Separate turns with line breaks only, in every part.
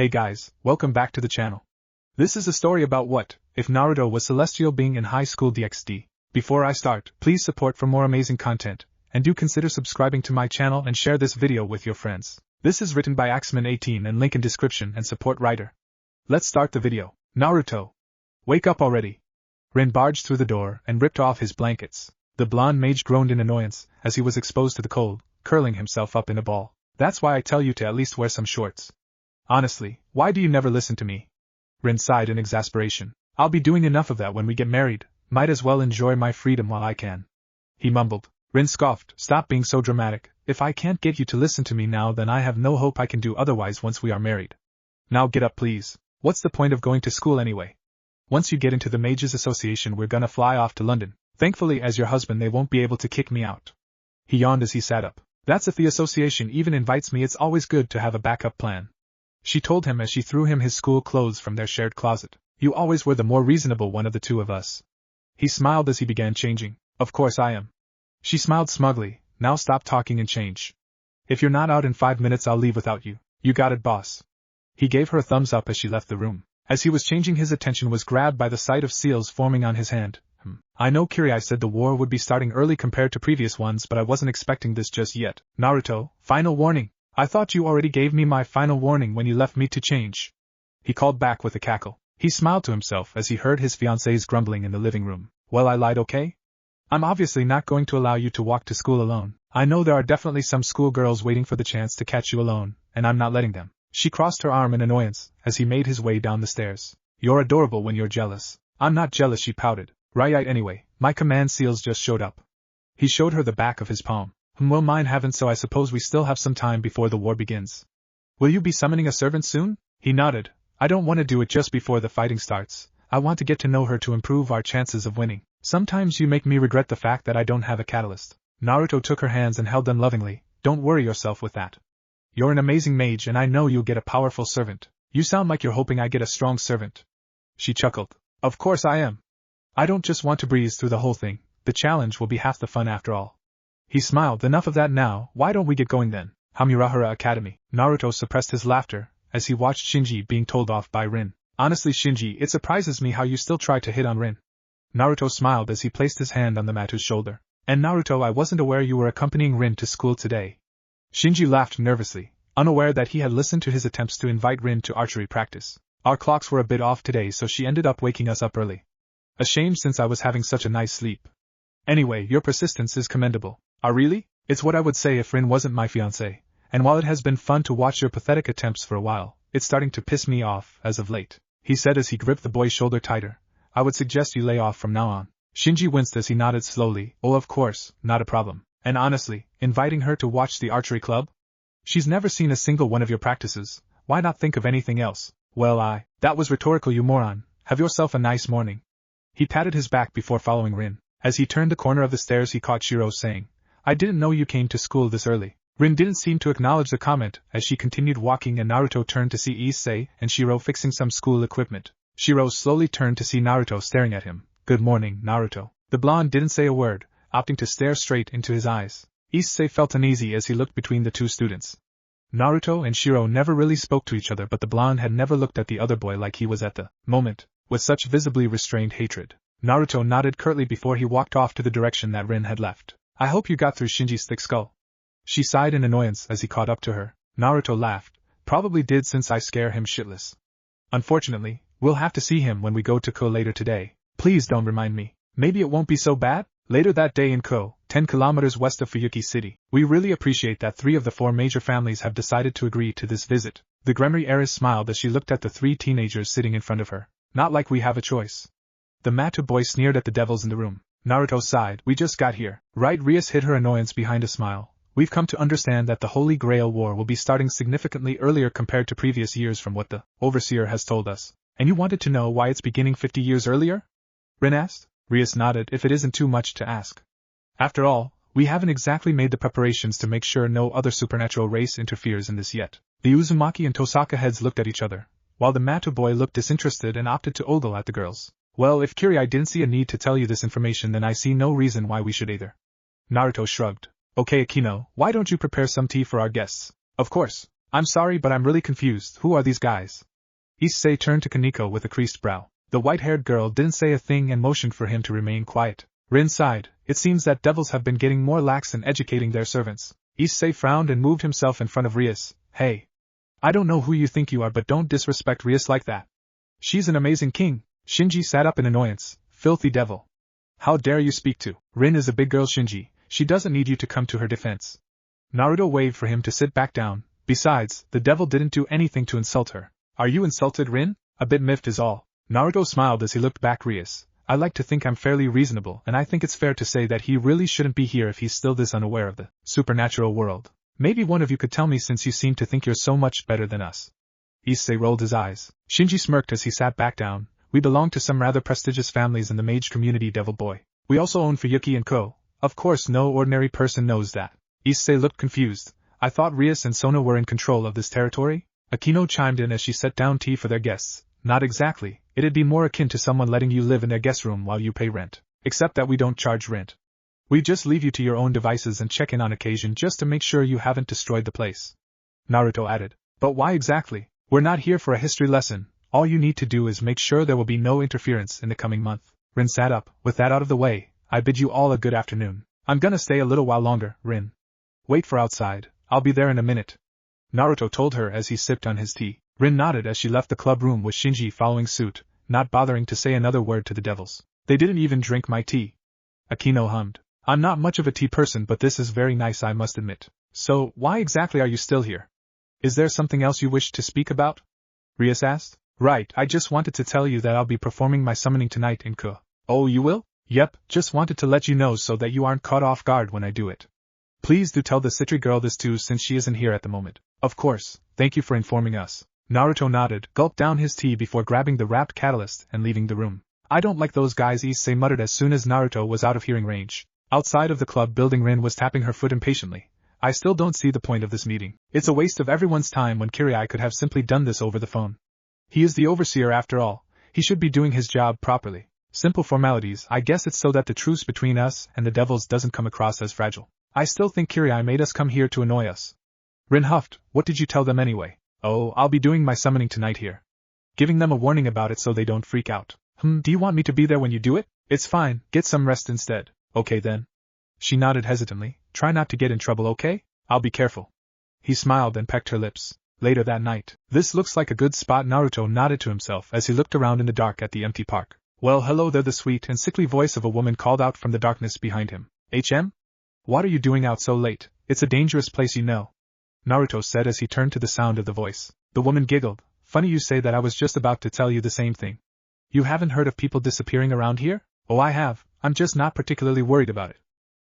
Hey guys, welcome back to the channel. This is a story about what if Naruto was celestial being in high school DxD. Before I start, please support for more amazing content, and do consider subscribing to my channel and share this video with your friends. This is written by Axeman18 and link in description and support writer. Let's start the video. Naruto! Wake up already! Rin barged through the door and ripped off his blankets. The blonde mage groaned in annoyance as he was exposed to the cold, curling himself up in a ball. That's why I tell you to at least wear some shorts. Honestly, why do you never listen to me? Rin sighed in exasperation. I'll be doing enough of that when we get married, might as well enjoy my freedom while I can. He mumbled. Rin scoffed, stop being so dramatic. If I can't get you to listen to me now, then I have no hope I can do otherwise once we are married. Now get up please. What's the point of going to school anyway? Once you get into the Mages Association we're gonna fly off to London. Thankfully as your husband they won't be able to kick me out. He yawned as he sat up. That's if the association even invites me, it's always good to have a backup plan. She told him as she threw him his school clothes from their shared closet. You always were the more reasonable one of the two of us. He smiled as he began changing. Of course I am. She smiled smugly. Now stop talking and change. If you're not out in 5 minutes I'll leave without you. You got it boss. He gave her a thumbs up as she left the room. As he was changing his attention was grabbed by the sight of seals forming on his hand. I know Rias said the war would be starting early compared to previous ones, but I wasn't expecting this just yet. Naruto, final warning. I thought you already gave me my final warning when you left me to change. He called back with a cackle. He smiled to himself as he heard his fiancée's grumbling in the living room. Well, I lied, okay? I'm obviously not going to allow you to walk to school alone. I know there are definitely some schoolgirls waiting for the chance to catch you alone, and I'm not letting them. She crossed her arm in annoyance as he made his way down the stairs. You're adorable when you're jealous. I'm not jealous, she pouted. Right anyway, my command seals just showed up. He showed her the back of his palm. Well, mine haven't, so I suppose we still have some time before the war begins. Will you be summoning a servant soon? He nodded. I don't want to do it just before the fighting starts. I want to get to know her to improve our chances of winning. Sometimes you make me regret the fact that I don't have a catalyst. Naruto took her hands and held them lovingly. Don't worry yourself with that. You're an amazing mage and I know you'll get a powerful servant. You sound like you're hoping I get a strong servant. She chuckled. Of course I am. I don't just want to breeze through the whole thing. The challenge will be half the fun after all. He smiled. Enough of that now, why don't we get going then? Hamurahara Academy. Naruto suppressed his laughter as he watched Shinji being told off by Rin. Honestly Shinji, it surprises me how you still try to hit on Rin. Naruto smiled as he placed his hand on the Matu's shoulder. And Naruto, I wasn't aware you were accompanying Rin to school today. Shinji laughed nervously, unaware that he had listened to his attempts to invite Rin to archery practice. Our clocks were a bit off today, so she ended up waking us up early. A shame since I was having such a nice sleep. Anyway, your persistence is commendable. Really? It's what I would say if Rin wasn't my fiancé. And while it has been fun to watch your pathetic attempts for a while, it's starting to piss me off as of late, he said as he gripped the boy's shoulder tighter. I would suggest you lay off from now on. Shinji winced as he nodded slowly. Oh, of course, not a problem. And honestly, inviting her to watch the archery club? She's never seen a single one of your practices. Why not think of anything else? Well, that was rhetorical, you moron. Have yourself a nice morning. He patted his back before following Rin. As he turned the corner of the stairs he caught Shirou saying, I didn't know you came to school this early. Rin didn't seem to acknowledge the comment as she continued walking and Naruto turned to see Issei and Shirou fixing some school equipment. Shirou slowly turned to see Naruto staring at him. Good morning, Naruto. The blonde didn't say a word, opting to stare straight into his eyes. Issei felt uneasy as he looked between the two students. Naruto and Shirou never really spoke to each other, but the blonde had never looked at the other boy like he was at the moment, with such visibly restrained hatred. Naruto nodded curtly before he walked off to the direction that Rin had left. I hope you got through Shinji's thick skull. She sighed in annoyance as he caught up to her. Naruto laughed. Probably did, since I scare him shitless. Unfortunately, we'll have to see him when we go to Kuoh later today. Please don't remind me. Maybe it won't be so bad? Later that day in Kuoh, 10 kilometers west of Fuyuki City, we really appreciate that 3 of the 4 major families have decided to agree to this visit. The Gremry heiress smiled as she looked at the 3 teenagers sitting in front of her. Not like we have a choice. The Matu boy sneered at the devils in the room. Naruto sighed. We just got here. Right? Rias hid her annoyance behind a smile. We've come to understand that the Holy Grail War will be starting significantly earlier compared to previous years from what the Overseer has told us. And you wanted to know why it's beginning 50 years earlier? Rin asked. Rias nodded, if it isn't too much to ask. After all, we haven't exactly made the preparations to make sure no other supernatural race interferes in this yet. The Uzumaki and Tosaka heads looked at each other, while the Matu boy looked disinterested and opted to ogle at the girls. Well, if Kirai didn't see a need to tell you this information, then I see no reason why we should either. Naruto shrugged. Okay Akino, why don't you prepare some tea for our guests? Of course. I'm sorry but I'm really confused, who are these guys? Issei turned to Kaneko with a creased brow. The white-haired girl didn't say a thing and motioned for him to remain quiet. Rin sighed. It seems that devils have been getting more lax in educating their servants. Issei frowned and moved himself in front of Rias. Hey. I don't know who you think you are but don't disrespect Rias like that. She's an amazing king. Shinji sat up in annoyance. Filthy devil. How dare you speak to? Rin is a big girl, Shinji. She doesn't need you to come to her defense. Naruto waved for him to sit back down. Besides, the devil didn't do anything to insult her. Are you insulted, Rin? A bit miffed is all. Naruto smiled as he looked back Rias. I like to think I'm fairly reasonable, and I think it's fair to say that he really shouldn't be here if he's still this unaware of the supernatural world. Maybe one of you could tell me since you seem to think you're so much better than us. Issei rolled his eyes. Shinji smirked as he sat back down. We belong to some rather prestigious families in the mage community, devil boy. We also own Fuyuki and Kuoh. Of course no ordinary person knows that. Issei looked confused. I thought Rias and Sona were in control of this territory? Akino chimed in as she set down tea for their guests. Not exactly, it'd be more akin to someone letting you live in their guest room while you pay rent. Except that we don't charge rent. We just leave you to your own devices and check in on occasion just to make sure you haven't destroyed the place. Naruto added. But why exactly? We're not here for a history lesson. All you need to do is make sure there will be no interference in the coming month. Rin sat up. With that out of the way, I bid you all a good afternoon. I'm gonna stay a little while longer, Rin. Wait for outside. I'll be there in a minute. Naruto told her as he sipped on his tea. Rin nodded as she left the club room with Shinji following suit, not bothering to say another word to the devils. They didn't even drink my tea. Akino hummed. I'm not much of a tea person but this is very nice I must admit. So, why exactly are you still here? Is there something else you wish to speak about? Rias asked. Right, I just wanted to tell you that I'll be performing my summoning tonight in Kuoh. Oh, you will? Yep, just wanted to let you know so that you aren't caught off guard when I do it. Please do tell the Citri girl this too since she isn't here at the moment. Of course, thank you for informing us. Naruto nodded, gulped down his tea before grabbing the wrapped catalyst and leaving the room. I don't like those guys, Issei muttered as soon as Naruto was out of hearing range. Outside of the club building, Rin was tapping her foot impatiently. I still don't see the point of this meeting. It's a waste of everyone's time when Kirai could have simply done this over the phone. He is the overseer after all. He should be doing his job properly. Simple formalities, I guess it's so that the truce between us and the devils doesn't come across as fragile. I still think Kirai made us come here to annoy us. Rin huffed. What did you tell them anyway? Oh, I'll be doing my summoning tonight here. Giving them a warning about it so they don't freak out. Do you want me to be there when you do it? It's fine, get some rest instead. Okay then. She nodded hesitantly. Try not to get in trouble, okay? I'll be careful. He smiled and pecked her lips. Later that night. This looks like a good spot, Naruto nodded to himself as he looked around in the dark at the empty park. Well, hello there, the sweet and sickly voice of a woman called out from the darkness behind him. HM? What are you doing out so late? It's a dangerous place, you know. Naruto said as he turned to the sound of the voice. The woman giggled. Funny you say that, I was just about to tell you the same thing. You haven't heard of people disappearing around here? Oh, I have. I'm just not particularly worried about it.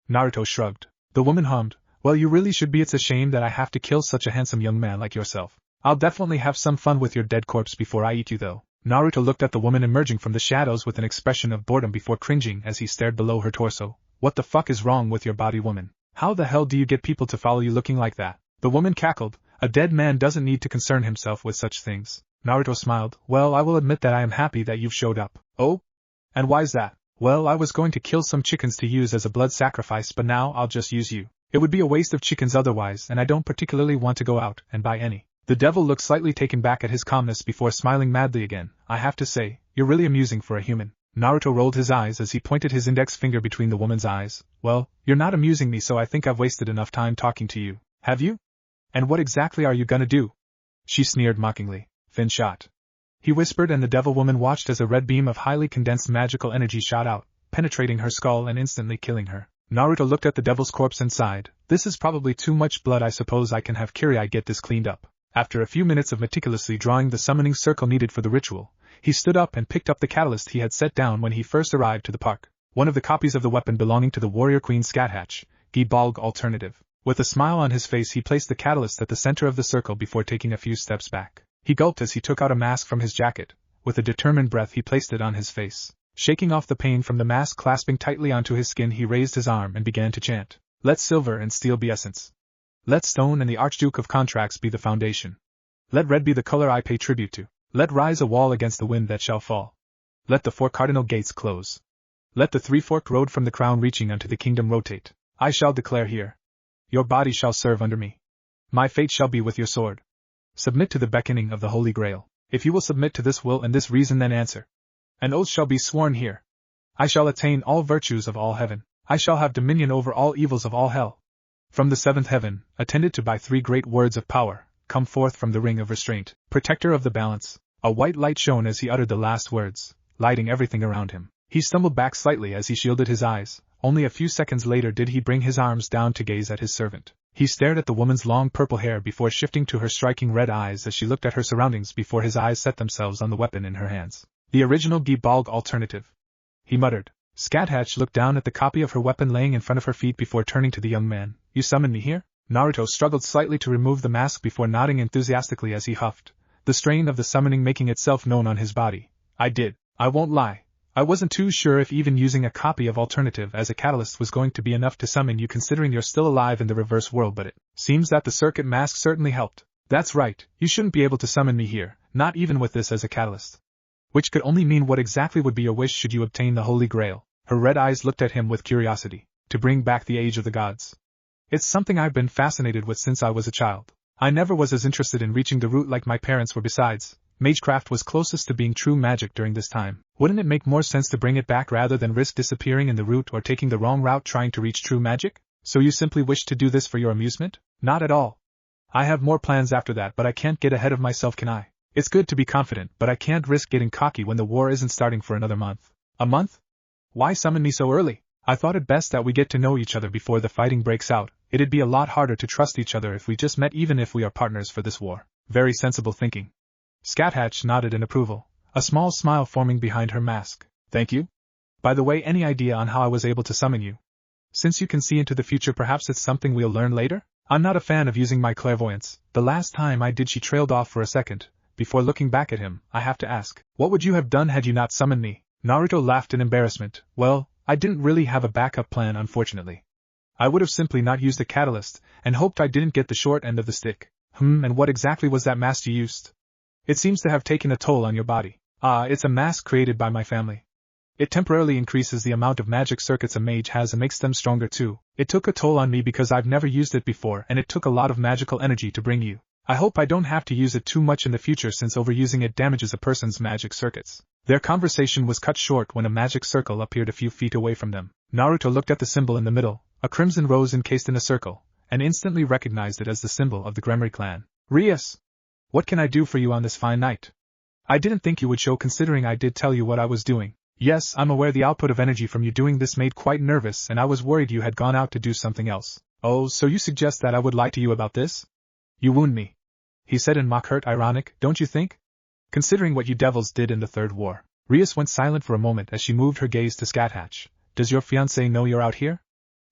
Naruto shrugged. The woman hummed. Well, you really should be. It's a shame that I have to kill such a handsome young man like yourself. I'll definitely have some fun with your dead corpse before I eat you though. Naruto looked at the woman emerging from the shadows with an expression of boredom before cringing as he stared below her torso. What the fuck is wrong with your body, woman? How the hell do you get people to follow you looking like that? The woman cackled. A dead man doesn't need to concern himself with such things. Naruto smiled. Well, I will admit that I am happy that you've showed up. Oh? And why's that? Well, I was going to kill some chickens to use as a blood sacrifice, but now I'll just use you. It would be a waste of chickens otherwise, and I don't particularly want to go out and buy any. The devil looked slightly taken back at his calmness before smiling madly again. I have to say, you're really amusing for a human. Naruto rolled his eyes as he pointed his index finger between the woman's eyes. Well, you're not amusing me, so I think I've wasted enough time talking to you. Have you? And what exactly are you gonna do? She sneered mockingly. Fin shot. He whispered, and the devil woman watched as a red beam of highly condensed magical energy shot out, penetrating her skull and instantly killing her. Naruto looked at the devil's corpse and sighed. This is probably too much blood. I suppose I can have Kirai get this cleaned up. After a few minutes of meticulously drawing the summoning circle needed for the ritual, he stood up and picked up the catalyst he had set down when he first arrived to the park. One of the copies of the weapon belonging to the warrior queen Scathatch, Gibalg alternative. With a smile on his face, he placed the catalyst at the center of the circle before taking a few steps back. He gulped as he took out a mask from his jacket. With a determined breath, he placed it on his face. Shaking off the pain from the mask clasping tightly onto his skin, he raised his arm and began to chant. Let silver and steel be essence. Let stone and the Archduke of Contracts be the foundation. Let red be the color I pay tribute to. Let rise a wall against the wind that shall fall. Let the 4 cardinal gates close. Let the 3-forked road from the crown reaching unto the kingdom rotate. I shall declare here. Your body shall serve under me. My fate shall be with your sword. Submit to the beckoning of the Holy Grail. If you will submit to this will and this reason, then answer. An oath shall be sworn here. I shall attain all virtues of all heaven. I shall have dominion over all evils of all hell. From the seventh heaven, attended to by 3 great words of power, come forth from the ring of restraint, protector of the balance. A white light shone as he uttered the last words, lighting everything around him. He stumbled back slightly as he shielded his eyes. Only a few seconds later did he bring his arms down to gaze at his servant. He stared at the woman's long purple hair before shifting to her striking red eyes as she looked at her surroundings before his eyes set themselves on the weapon in her hands. The original Gibalg alternative. He muttered. Scathatch looked down at the copy of her weapon laying in front of her feet before turning to the young man. You summoned me here? Naruto struggled slightly to remove the mask before nodding enthusiastically as he huffed, the strain of the summoning making itself known on his body. I did. I won't lie. I wasn't too sure if even using a copy of alternative as a catalyst was going to be enough to summon you considering you're still alive in the reverse world, but it seems that the circuit mask certainly helped. That's right, you shouldn't be able to summon me here, not even with this as a catalyst. Which could only mean what exactly would be your wish should you obtain the Holy Grail. Her red eyes looked at him with curiosity. To bring back the age of the gods. It's something I've been fascinated with since I was a child. I never was as interested in reaching the root like my parents were. Besides, magecraft was closest to being true magic during this time. Wouldn't it make more sense to bring it back rather than risk disappearing in the root or taking the wrong route trying to reach true magic? So you simply wish to do this for your amusement? Not at all. I have more plans after that, but I can't get ahead of myself, can I? It's good to be confident, but I can't risk getting cocky when the war isn't starting for another month. A month? Why summon me so early? I thought it best that we get to know each other before the fighting breaks out. It'd be a lot harder to trust each other if we just met, even if we are partners for this war. Very sensible thinking. Scathatch nodded in approval, a small smile forming behind her mask. Thank you. By the way, any idea on how I was able to summon you? Since you can see into the future, perhaps it's something we'll learn later? I'm not a fan of using my clairvoyance. The last time I did, she trailed off for a second. Before looking back at him, I have to ask, what would you have done had you not summoned me? Naruto laughed in embarrassment. Well, I didn't really have a backup plan, unfortunately. I would have simply not used the catalyst, and hoped I didn't get the short end of the stick. And what exactly was that mask you used? It seems to have taken a toll on your body. It's a mask created by my family. It temporarily increases the amount of magic circuits a mage has and makes them stronger too. It took a toll on me because I've never used it before, and it took a lot of magical energy to bring you. I hope I don't have to use it too much in the future, since overusing it damages a person's magic circuits. Their conversation was cut short when a magic circle appeared a few feet away from them. Naruto looked at the symbol in the middle, a crimson rose encased in a circle, and instantly recognized it as the symbol of the Gremry clan. Rias! What can I do for you on this fine night? I didn't think you would show, considering I did tell you what I was doing. Yes, I'm aware the output of energy from you doing this made quite nervous, and I was worried you had gone out to do something else. Oh, so you suggest that I would lie to you about this? You wound me, he said in mock hurt. Ironic, don't you think? Considering what you devils did in the Third War. Rias went silent for a moment as she moved her gaze to Scathatch. Does your fiancé know you're out here?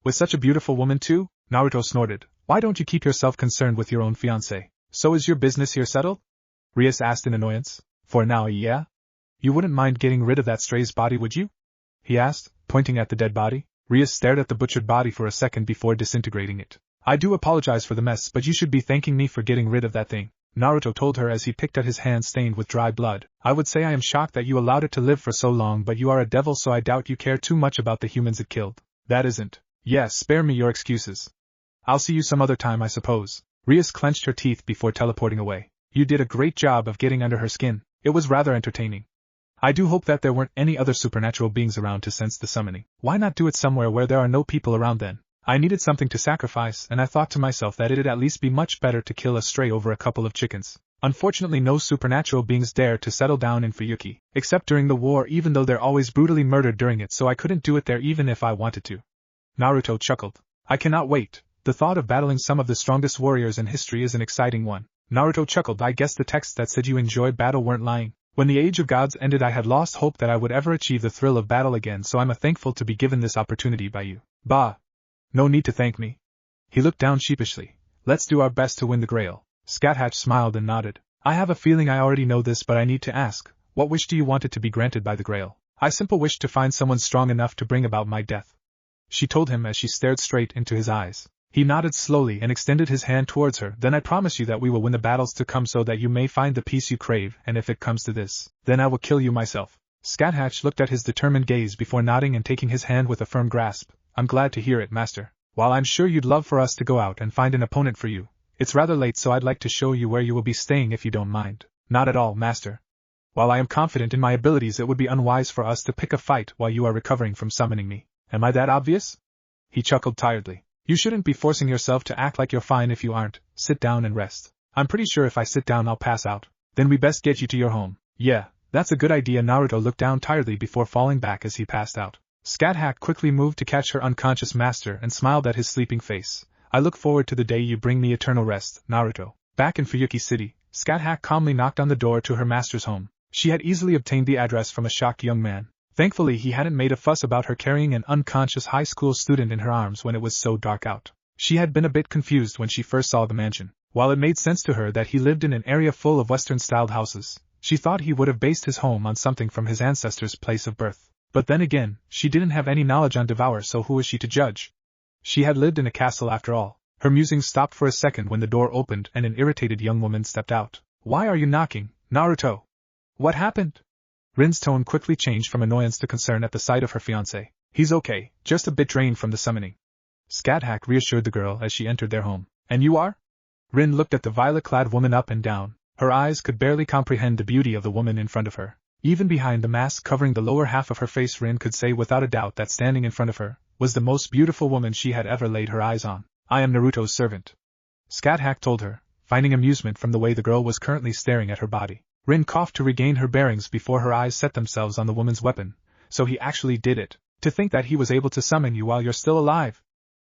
With such a beautiful woman too? Naruto snorted. Why don't you keep yourself concerned with your own fiancé? So is your business here settled? Rias asked in annoyance. For now, yeah? You wouldn't mind getting rid of that stray's body, would you? He asked, pointing at the dead body. Rias stared at the butchered body for a second before disintegrating it. I do apologize for the mess, but you should be thanking me for getting rid of that thing, Naruto told her as he picked at his hand stained with dry blood. I would say I am shocked that you allowed it to live for so long, but you are a devil, so I doubt you care too much about the humans it killed. That isn't. Yes, spare me your excuses. I'll see you some other time, I suppose. Rias clenched her teeth before teleporting away. You did a great job of getting under her skin. It was rather entertaining. I do hope that there weren't any other supernatural beings around to sense the summoning. Why not do it somewhere where there are no people around then? I needed something to sacrifice, and I thought to myself that it'd at least be much better to kill a stray over a couple of chickens. Unfortunately, no supernatural beings dare to settle down in Fuyuki, except during the war, even though they're always brutally murdered during it, so I couldn't do it there even if I wanted to. Naruto chuckled. I cannot wait. The thought of battling some of the strongest warriors in history is an exciting one. Naruto chuckled. I guess the texts that said you enjoyed battle weren't lying. When the Age of Gods ended, I had lost hope that I would ever achieve the thrill of battle again, so I'm thankful to be given this opportunity by you. Bah! No need to thank me. He looked down sheepishly. Let's do our best to win the Grail. Scathatch smiled and nodded. I have a feeling I already know this, but I need to ask. What wish do you want it to be granted by the Grail? I simply wish to find someone strong enough to bring about my death, she told him as she stared straight into his eyes. He nodded slowly and extended his hand towards her. Then I promise you that we will win the battles to come so that you may find the peace you crave, and if it comes to this, then I will kill you myself. Scathatch looked at his determined gaze before nodding and taking his hand with a firm grasp. I'm glad to hear it, master. While I'm sure you'd love for us to go out and find an opponent for you, It's rather late, so I'd like to show you where you will be staying if you don't mind. Not at all, master. While I am confident in my abilities, it would be unwise for us to pick a fight while you are recovering from summoning me. Am I that obvious? He chuckled tiredly. You shouldn't be forcing yourself to act like you're fine if you aren't. Sit down and rest. I'm pretty sure if I sit down I'll pass out. Then we best get you to your home. Yeah, that's a good idea. Naruto looked down tiredly before falling back as he passed out. Scat Hack quickly moved to catch her unconscious master and smiled at his sleeping face. I look forward to the day you bring me eternal rest, Naruto. Back in Fuyuki City, Scat Hack calmly knocked on the door to her master's home. She had easily obtained the address from a shocked young man. Thankfully, he hadn't made a fuss about her carrying an unconscious high school student in her arms when it was so dark out. She had been a bit confused when she first saw the mansion. While it made sense to her that he lived in an area full of Western-styled houses, she thought he would have based his home on something from his ancestors' place of birth. But then again, she didn't have any knowledge on Devour, so who was she to judge? She had lived in a castle after all. Her musings stopped for a second when the door opened and an irritated young woman stepped out. Why are you knocking, Naruto? What happened? Rin's tone quickly changed from annoyance to concern at the sight of her fiancé. He's okay, just a bit drained from the summoning. Scat Hack reassured the girl as she entered their home. And you are? Rin looked at the violet-clad woman up and down. Her eyes could barely comprehend the beauty of the woman in front of her. Even behind the mask covering the lower half of her face, Rin could say without a doubt that standing in front of her was the most beautiful woman she had ever laid her eyes on. I am Naruto's servant, Scat Hack told her, finding amusement from the way the girl was currently staring at her body. Rin coughed to regain her bearings before her eyes set themselves on the woman's weapon. So he actually did it. To think that he was able to summon you while you're still alive.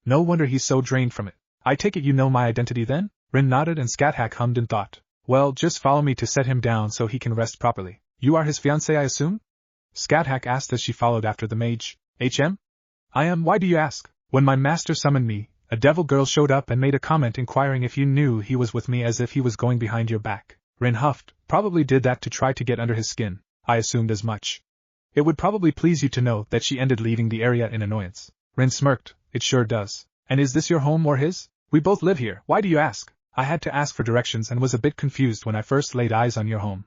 No wonder he's so drained from it. I take it you know my identity then? Rin nodded and Scat Hack hummed in thought. Well, just follow me to set him down so he can rest properly. You are his fiancé, I assume? Scat Hack asked as she followed after the mage. HM? I am. Why do you ask? When my master summoned me, a devil girl showed up and made a comment inquiring if you knew he was with me, as if he was going behind your back. Rin huffed. Probably did that to try to get under his skin. I assumed as much. It would probably please you to know that she ended leaving the area in annoyance. Rin smirked. It sure does. And is this your home or his? We both live here. Why do you ask? I had to ask for directions and was a bit confused when I first laid eyes on your home.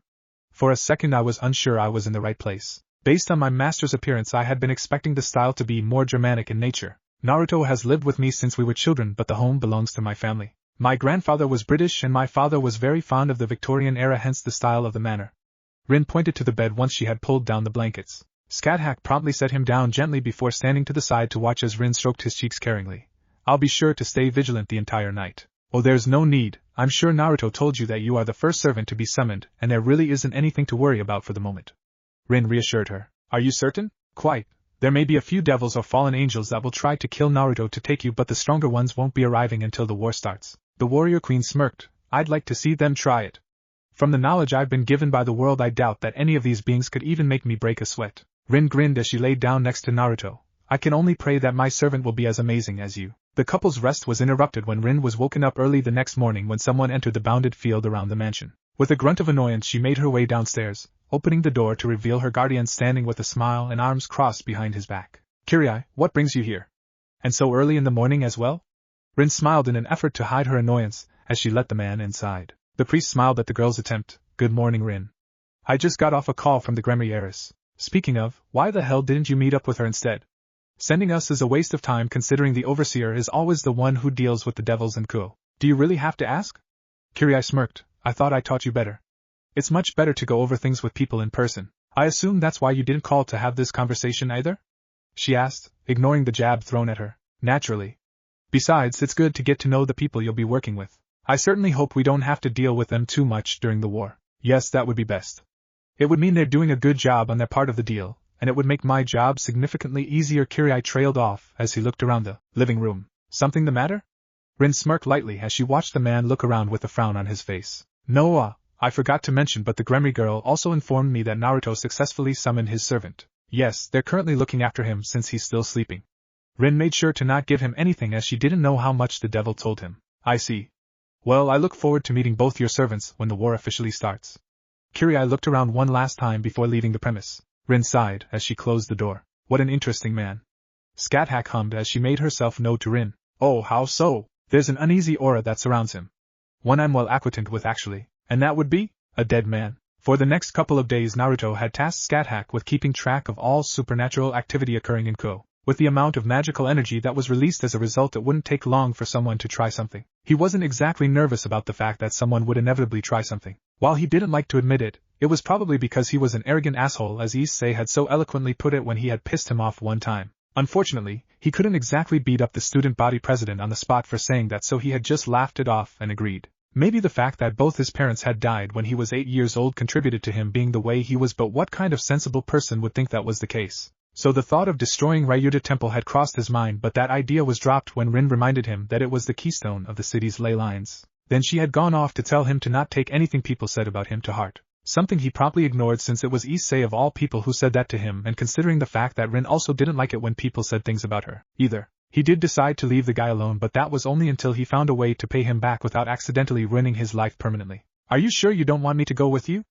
For a second I was unsure I was in the right place. Based on my master's appearance, I had been expecting the style to be more Germanic in nature. Naruto has lived with me since we were children, but the home belongs to my family. My grandfather was British and my father was very fond of the Victorian era, hence the style of the manor. Rin pointed to the bed once she had pulled down the blankets. Scat Hack promptly set him down gently before standing to the side to watch as Rin stroked his cheeks caringly. I'll be sure to stay vigilant the entire night. Oh, there's no need. I'm sure Naruto told you that you are the first servant to be summoned, and there really isn't anything to worry about for the moment. Rin reassured her. Are you certain? Quite. There may be a few devils or fallen angels that will try to kill Naruto to take you, but the stronger ones won't be arriving until the war starts. The warrior queen smirked. I'd like to see them try it. From the knowledge I've been given by the world, I doubt that any of these beings could even make me break a sweat. Rin grinned as she laid down next to Naruto. I can only pray that my servant will be as amazing as you. The couple's rest was interrupted when Rin was woken up early the next morning when someone entered the bounded field around the mansion. With a grunt of annoyance, she made her way downstairs, opening the door to reveal her guardian standing with a smile and arms crossed behind his back. Kirai, what brings you here? And so early in the morning as well? Rin smiled in an effort to hide her annoyance as she let the man inside. The priest smiled at the girl's attempt. Good morning, Rin. I just got off a call from the Gremry heiress. Speaking of, why the hell didn't you meet up with her instead? Sending us is a waste of time considering the overseer is always the one who deals with the devils and Kuoh. Do you really have to ask? Kirai smirked. I thought I taught you better. It's much better to go over things with people in person. I assume that's why you didn't call to have this conversation either? She asked, ignoring the jab thrown at her. Naturally. Besides, it's good to get to know the people you'll be working with. I certainly hope we don't have to deal with them too much during the war. Yes, that would be best. It would mean they're doing a good job on their part of the deal, and it would make my job significantly easier. Kirai trailed off as he looked around the living room. Something the matter? Rin smirked lightly as she watched the man look around with a frown on his face. No, I forgot to mention, but the Gremry girl also informed me that Naruto successfully summoned his servant. Yes, they're currently looking after him since he's still sleeping. Rin made sure to not give him anything as she didn't know how much the devil told him. I see. Well, I look forward to meeting both your servants when the war officially starts. Kirai looked around one last time before leaving the premise. Rin sighed as she closed the door. What an interesting man. Scat Hack hummed as she made herself known to Rin. Oh, how so? There's an uneasy aura that surrounds him. One I'm well acquainted with actually. And that would be? A dead man. For the next couple of days Naruto had tasked Scat Hack with keeping track of all supernatural activity occurring in Kuoh. With the amount of magical energy that was released as a result, it wouldn't take long for someone to try something. He wasn't exactly nervous about the fact that someone would inevitably try something. While he didn't like to admit it, it was probably because he was an arrogant asshole, as Issei had so eloquently put it when he had pissed him off one time. Unfortunately, he couldn't exactly beat up the student body president on the spot for saying that, so he had just laughed it off and agreed. Maybe the fact that both his parents had died when he was 8 years old contributed to him being the way he was, but what kind of sensible person would think that was the case? So the thought of destroying Ryuda Temple had crossed his mind, but that idea was dropped when Rin reminded him that it was the keystone of the city's ley lines. Then she had gone off to tell him to not take anything people said about him to heart. Something he promptly ignored, since it was Issei of all people who said that to him, and considering the fact that Rin also didn't like it when people said things about her, either. He did decide to leave the guy alone, but that was only until he found a way to pay him back without accidentally ruining his life permanently. "Are you sure you don't want me to go with you?"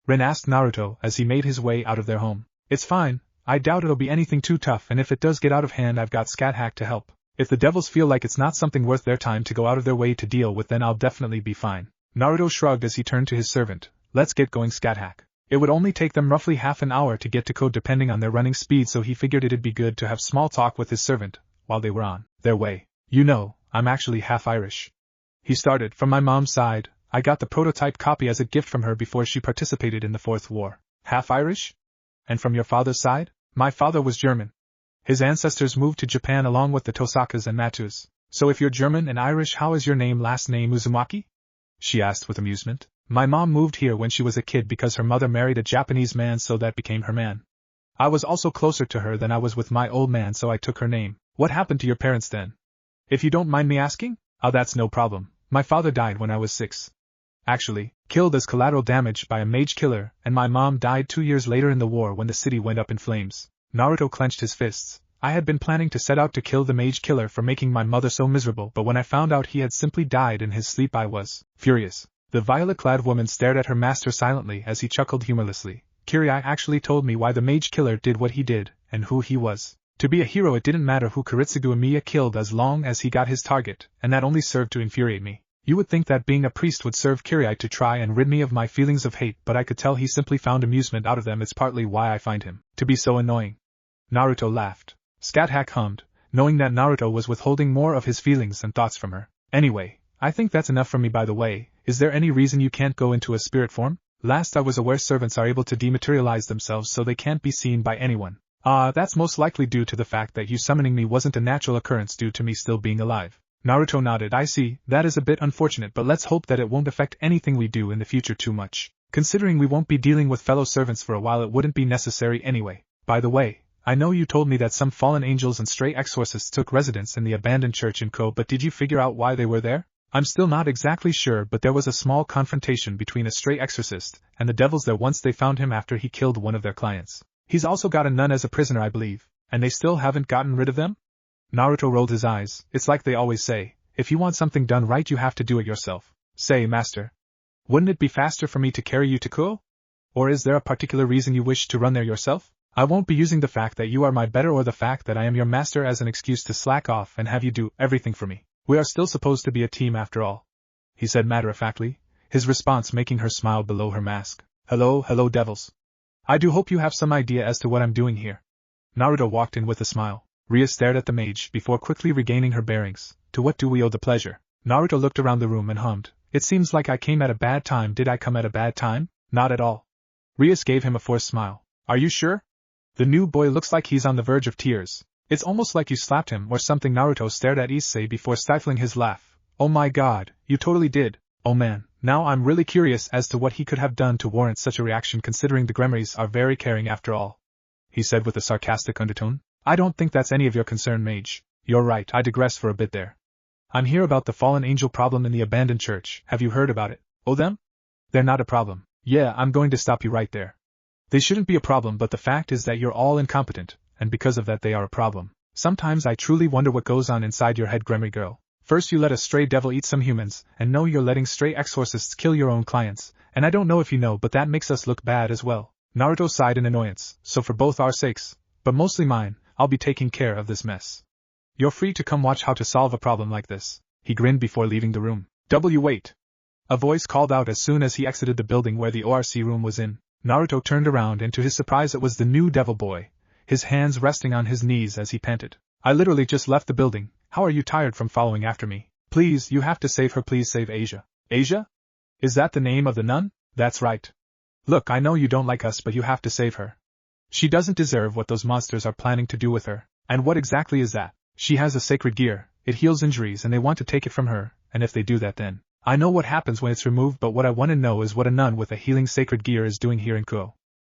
Rin asked Naruto as he made his way out of their home. "It's fine. I doubt it'll be anything too tough, and if it does get out of hand, I've got Scat Hack to help. If the devils feel like it's not something worth their time to go out of their way to deal with, then I'll definitely be fine." Naruto shrugged as he turned to his servant. "Let's get going, Scat Hack." It would only take them roughly half an hour to get to Kuoh depending on their running speed, so he figured it'd be good to have small talk with his servant while they were on their way. "You know, I'm actually half Irish," he started. "From my mom's side, I got the prototype copy as a gift from her before she participated in the Fourth War." "Half Irish? And from your father's side?" "My father was German. His ancestors moved to Japan along with the Tosakas and Matus. So if you're German and Irish, how is your last name Uzumaki?" she asked with amusement. "My mom moved here when she was a kid because her mother married a Japanese man, so that became her man. I was also closer to her than I was with my old man, so I took her name." "What happened to your parents then? If you don't mind me asking?" "Oh, that's no problem. My father died when I was 6. Actually, killed as collateral damage by a mage killer, and my mom died 2 years later in the war when the city went up in flames." Naruto clenched his fists. "I had been planning to set out to kill the mage killer for making my mother so miserable, but when I found out he had simply died in his sleep, I was furious." The violet-clad woman stared at her master silently as he chuckled humorlessly. "Kirai actually told me why the mage killer did what he did, and who he was. To be a hero, it didn't matter who Kiritsugu Emiya killed as long as he got his target, and that only served to infuriate me. You would think that being a priest would serve Kirai to try and rid me of my feelings of hate, but I could tell he simply found amusement out of them. It's partly why I find him to be so annoying." Naruto laughed. Scat Hack hummed, knowing that Naruto was withholding more of his feelings and thoughts from her. "Anyway, I think that's enough from me. By the way, is there any reason you can't go into a spirit form? Last I was aware, servants are able to dematerialize themselves so they can't be seen by anyone." That's most likely due to the fact that you summoning me wasn't a natural occurrence due to me still being alive." Naruto nodded. "I see, that is a bit unfortunate, but let's hope that it won't affect anything we do in the future too much. Considering we won't be dealing with fellow servants for a while, it wouldn't be necessary anyway. By the way, I know you told me that some fallen angels and stray exorcists took residence in the abandoned church in Kuoh, but did you figure out why they were there?" "I'm still not exactly sure, but there was a small confrontation between a stray exorcist and the devils there once they found him after he killed one of their clients. He's also got a nun as a prisoner, I believe, and they still haven't gotten rid of them?" Naruto rolled his eyes. "It's like they always say, if you want something done right you have to do it yourself. Say, master, wouldn't it be faster for me to carry you to Kuoh? Or is there a particular reason you wish to run there yourself? I won't be using the fact that you are my better or the fact that I am your master as an excuse to slack off and have you do everything for me. We are still supposed to be a team after all," he said matter-of-factly, his response making her smile below her mask. Hello, devils. I do hope you have some idea as to what I'm doing here." Naruto walked in with a smile. Rias stared at the mage before quickly regaining her bearings. "To what do we owe the pleasure?" Naruto looked around the room and hummed. "It seems like I came at a bad time. Did I come at a bad time?" "Not at all." Rias gave him a forced smile. "Are you sure? The new boy looks like he's on the verge of tears. It's almost like you slapped him or something." Naruto stared at Issei before stifling his laugh. "Oh my god, you totally did. Oh man, now I'm really curious as to what he could have done to warrant such a reaction, considering the Gremries are very caring after all," he said with a sarcastic undertone. "I don't think that's any of your concern, mage. You're right, I digress for a bit there. I'm here about the fallen angel problem in the abandoned church. Have you heard about it?" "Oh, them? They're not a problem." "Yeah, I'm going to stop you right there. They shouldn't be a problem, but the fact is that you're all incompetent, and because of that they are a problem. Sometimes I truly wonder what goes on inside your head, Gremry girl. First you let a stray devil eat some humans, and now you're letting stray exorcists kill your own clients, and I don't know if you know, but that makes us look bad as well." Naruto sighed in annoyance. "So for both our sakes, but mostly mine, I'll be taking care of this mess. You're free to come watch how to solve a problem like this." He grinned before leaving the room. Wait! A voice called out as soon as he exited the building where the ORC room was in. Naruto turned around and to his surprise it was the new devil boy. his hands resting on his knees as he panted. I literally just left the building. How are you tired from following after me? Please, you have to save her. Please save Asia. Asia? Is that the name of the nun? That's right. Look, I know you don't like us, but you have to save her. She doesn't deserve what those monsters are planning to do with her. And what exactly is that? She has a sacred gear. It heals injuries and they want to take it from her, and if they do that then. I know what happens when it's removed, but what I want to know is what a nun with a healing sacred gear is doing here in Kuoh.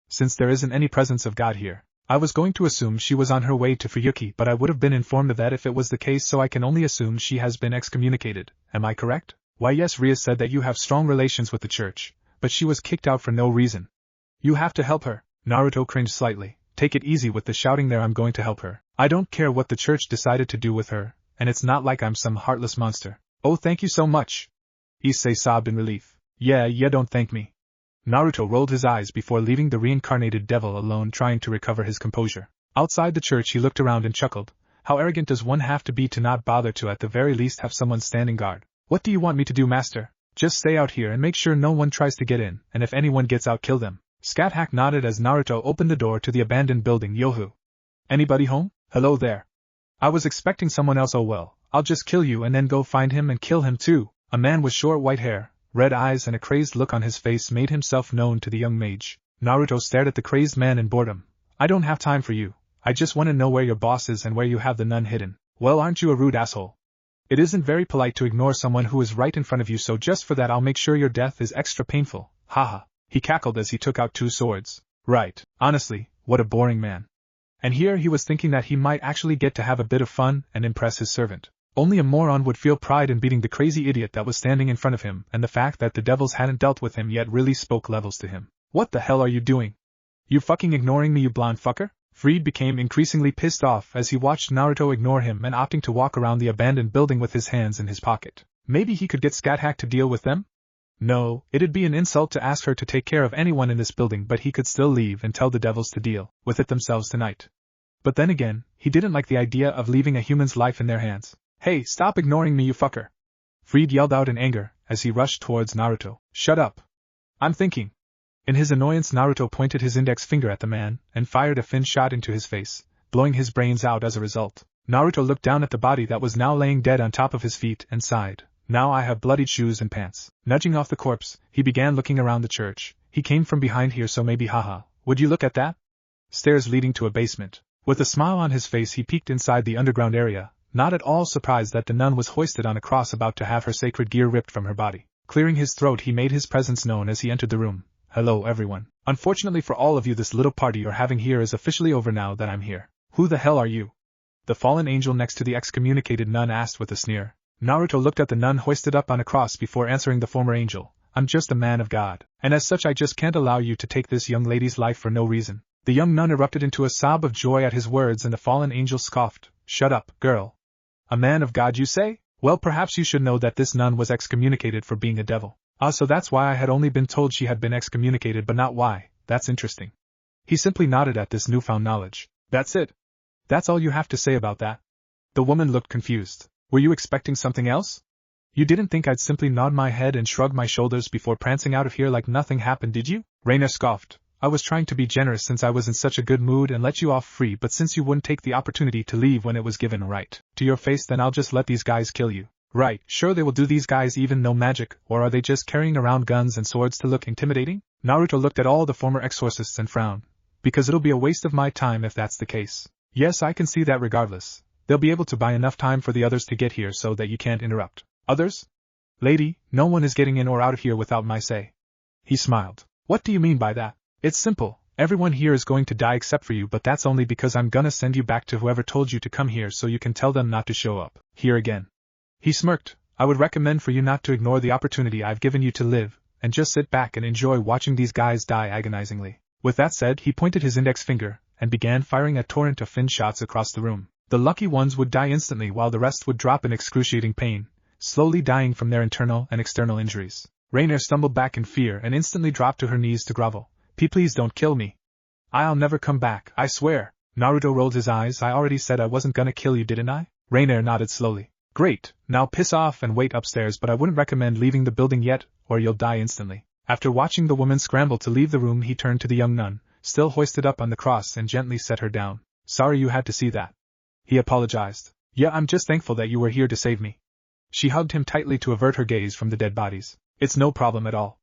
Since there isn't any presence of God here, I was going to assume she was on her way to Fuyuki, but I would have been informed of that if it was the case, so I can only assume she has been excommunicated. Am I correct? Why yes, Rias said that you have strong relations with the church, but she was kicked out for no reason. You have to help her. Naruto cringed slightly. Take it easy with the shouting there, I'm going to help her. I don't care what the church decided to do with her, and it's not like I'm some heartless monster. Oh, thank you so much. Issei sobbed in relief. Yeah, don't thank me. Naruto rolled his eyes before leaving the reincarnated devil alone, trying to recover his composure. Outside the church he looked around and chuckled. How arrogant does one have to be to not bother to at the very least have someone standing guard? What do you want me to do, master? Just stay out here and make sure no one tries to get in, and if anyone gets out, kill them. Scat Hack nodded as Naruto opened the door to the abandoned building. Yohu. Anybody home? Hello there. I was expecting someone else. Oh well, I'll just kill you and then go find him and kill him too. A man with short white hair, red eyes and a crazed look on his face made himself known to the young mage. Naruto stared at the crazed man in boredom. I don't have time for you. I just want to know where your boss is and where you have the nun hidden. Well, aren't you a rude asshole? It isn't very polite to ignore someone who is right in front of you, so just for that I'll make sure your death is extra painful. Haha. He cackled as he took out 2 swords. Right, honestly, what a boring man. And here he was thinking that he might actually get to have a bit of fun and impress his servant. Only a moron would feel pride in beating the crazy idiot that was standing in front of him, and the fact that the devils hadn't dealt with him yet really spoke levels to him. What the hell are you doing? You fucking ignoring me, you blonde fucker? Fried became increasingly pissed off as he watched Naruto ignore him and opting to walk around the abandoned building with his hands in his pocket. Maybe he could get Scat Hack to deal with them? No, it'd be an insult to ask her to take care of anyone in this building, but he could still leave and tell the devils to deal with it themselves tonight. But then again, he didn't like the idea of leaving a human's life in their hands. Hey, stop ignoring me, you fucker! Fried yelled out in anger as he rushed towards Naruto. Shut up! I'm thinking. In his annoyance, Naruto pointed his index finger at the man and fired a fin shot into his face, blowing his brains out as a result. Naruto looked down at the body that was now laying dead on top of his feet and sighed. Now I have bloodied shoes and pants. Nudging off the corpse, he began looking around the church. He came from behind here, so maybe haha. Would you look at that? Stairs leading to a basement. With a smile on his face he peeked inside the underground area, not at all surprised that the nun was hoisted on a cross about to have her sacred gear ripped from her body. Clearing his throat, he made his presence known as he entered the room. Hello everyone. Unfortunately for all of you, this little party you're having here is officially over now that I'm here. Who the hell are you? The fallen angel next to the excommunicated nun asked with a sneer. Naruto looked at the nun hoisted up on a cross before answering the former angel. I'm just a man of God, and as such I just can't allow you to take this young lady's life for no reason. The young nun erupted into a sob of joy at his words, and the fallen angel scoffed. Shut up, girl. A man of God, you say? Well, perhaps you should know that this nun was excommunicated for being a devil. Ah, so that's why I had only been told she had been excommunicated, but not why. That's interesting. He simply nodded at this newfound knowledge. That's it. That's all you have to say about that? The woman looked confused. Were you expecting something else? You didn't think I'd simply nod my head and shrug my shoulders before prancing out of here like nothing happened, did you? Reina scoffed. I was trying to be generous since I was in such a good mood and let you off free, but since you wouldn't take the opportunity to leave when it was given right to your face, then I'll just let these guys kill you. Right, sure, they will do. These guys even know magic, or are they just carrying around guns and swords to look intimidating? Naruto looked at all the former exorcists and frowned. Because it'll be a waste of my time if that's the case. Yes, I can see that. Regardless, they'll be able to buy enough time for the others to get here so that you can't interrupt. Others? Lady, no one is getting in or out of here without my say. He smiled. What do you mean by that? It's simple. Everyone here is going to die except for you, but that's only because I'm gonna send you back to whoever told you to come here so you can tell them not to show up here again. He smirked. I would recommend for you not to ignore the opportunity I've given you to live, and just sit back and enjoy watching these guys die agonizingly. With that said, he pointed his index finger and began firing a torrent of fin shots across the room. The lucky ones would die instantly while the rest would drop in excruciating pain, slowly dying from their internal and external injuries. Rainier stumbled back in fear and instantly dropped to her knees to grovel. Please don't kill me. I'll never come back, I swear. Naruto rolled his eyes. I already said I wasn't gonna kill you, didn't I? Rainier nodded slowly. Great, now piss off and wait upstairs, but I wouldn't recommend leaving the building yet, or you'll die instantly. After watching the woman scramble to leave the room, he turned to the young nun. still hoisted up on the cross, and gently set her down. Sorry you had to see that. He apologized. Yeah, I'm just thankful that you were here to save me. She hugged him tightly to avert her gaze from the dead bodies. It's no problem at all.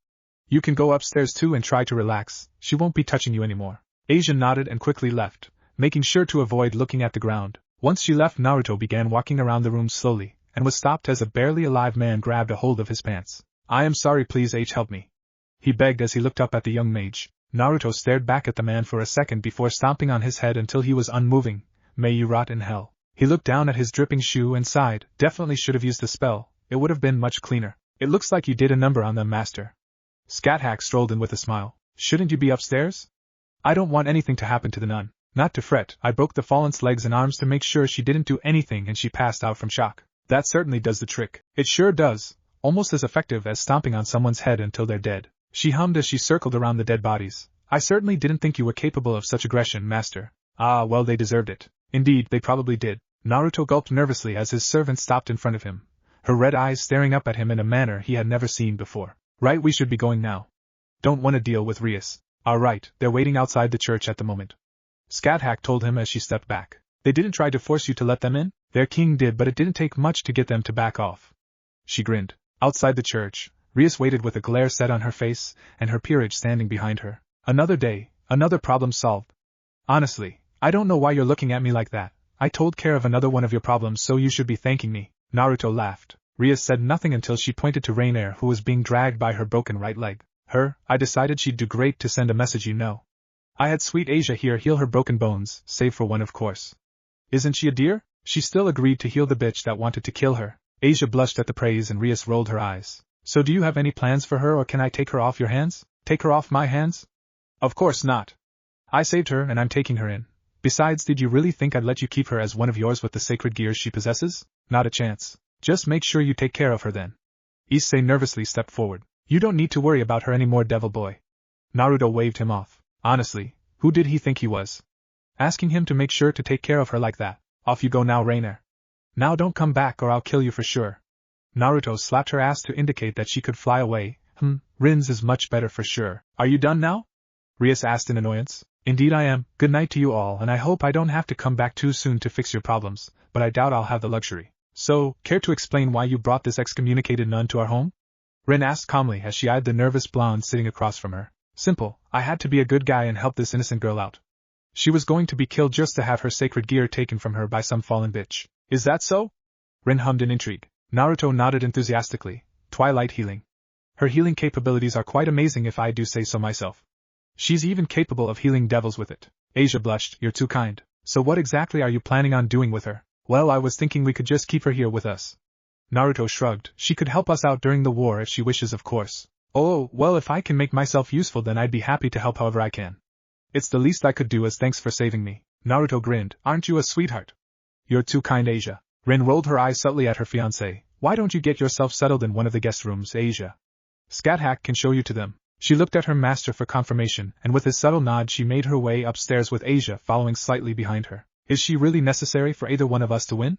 You can go upstairs too and try to relax, she won't be touching you anymore. Asia nodded and quickly left, making sure to avoid looking at the ground. Once she left, Naruto began walking around the room slowly, and was stopped as a barely alive man grabbed a hold of his pants. I am sorry, please help me. He begged as he looked up at the young mage. Naruto stared back at the man for a second before stomping on his head until he was unmoving. May you rot in hell. He looked down at his dripping shoe and sighed. Definitely should have used the spell, it would have been much cleaner. It looks like you did a number on them, master. Scat-Hack strolled in with a smile. Shouldn't you be upstairs? I don't want anything to happen to the nun. Not to fret, I broke the fallen's legs and arms to make sure she didn't do anything and she passed out from shock. That certainly does the trick. It sure does. Almost as effective as stomping on someone's head until they're dead. She hummed as she circled around the dead bodies. I certainly didn't think you were capable of such aggression, master. Ah, well, they deserved it. Indeed, they probably did. Naruto gulped nervously as his servant stopped in front of him, her red eyes staring up at him in a manner he had never seen before. Right, we should be going now. Don't want to deal with Rias. Right, they're waiting outside the church at the moment. Scat-Hack told him as she stepped back. They didn't try to force you to let them in? Their king did, but it didn't take much to get them to back off. She grinned. Outside the church, Rias waited with a glare set on her face, and her peerage standing behind her. Another day, another problem solved. Honestly, I don't know why you're looking at me like that. I took care of another one of your problems, so you should be thanking me. Naruto laughed. Rias said nothing until she pointed to Rainier, who was being dragged by her broken right leg. I decided she'd do great to send a message, you know. I had sweet Asia here heal her broken bones, save for one, of course. Isn't she a dear? She still agreed to heal the bitch that wanted to kill her. Asia blushed at the praise and Rias rolled her eyes. So do you have any plans for her, or can I take her off your hands? Take her off my hands? Of course not. I saved her and I'm taking her in. Besides, did you really think I'd let you keep her as one of yours with the sacred gears she possesses? Not a chance. Just make sure you take care of her then. Issei nervously stepped forward. You don't need to worry about her anymore, devil boy. Naruto waved him off. Honestly, who did he think he was? Asking him to make sure to take care of her like that. Off you go now, Rainier. Now don't come back or I'll kill you for sure. Naruto slapped her ass to indicate that she could fly away. Rin's is much better for sure. Are you done now? Rias asked in annoyance. Indeed I am. Good night to you all, and I hope I don't have to come back too soon to fix your problems, but I doubt I'll have the luxury. So, care to explain why you brought this excommunicated nun to our home? Rin asked calmly as she eyed the nervous blonde sitting across from her. Simple, I had to be a good guy and help this innocent girl out. She was going to be killed just to have her sacred gear taken from her by some fallen bitch. Is that so? Rin hummed in intrigue. Naruto nodded enthusiastically. Twilight healing. Her healing capabilities are quite amazing if I do say so myself. She's even capable of healing devils with it. Asia blushed. You're too kind. So what exactly are you planning on doing with her? Well, I was thinking we could just keep her here with us. Naruto shrugged. She could help us out during the war if she wishes, of course. Oh, well, if I can make myself useful then I'd be happy to help however I can. It's the least I could do as thanks for saving me. Naruto grinned. Aren't you a sweetheart? You're too kind, Asia. Rin rolled her eyes subtly at her fiancé. Why don't you get yourself settled in one of the guest rooms, Asia? Scat-Hack can show you to them. She looked at her master for confirmation, and with his subtle nod she made her way upstairs with Asia following slightly behind her. Is she really necessary for either one of us to win?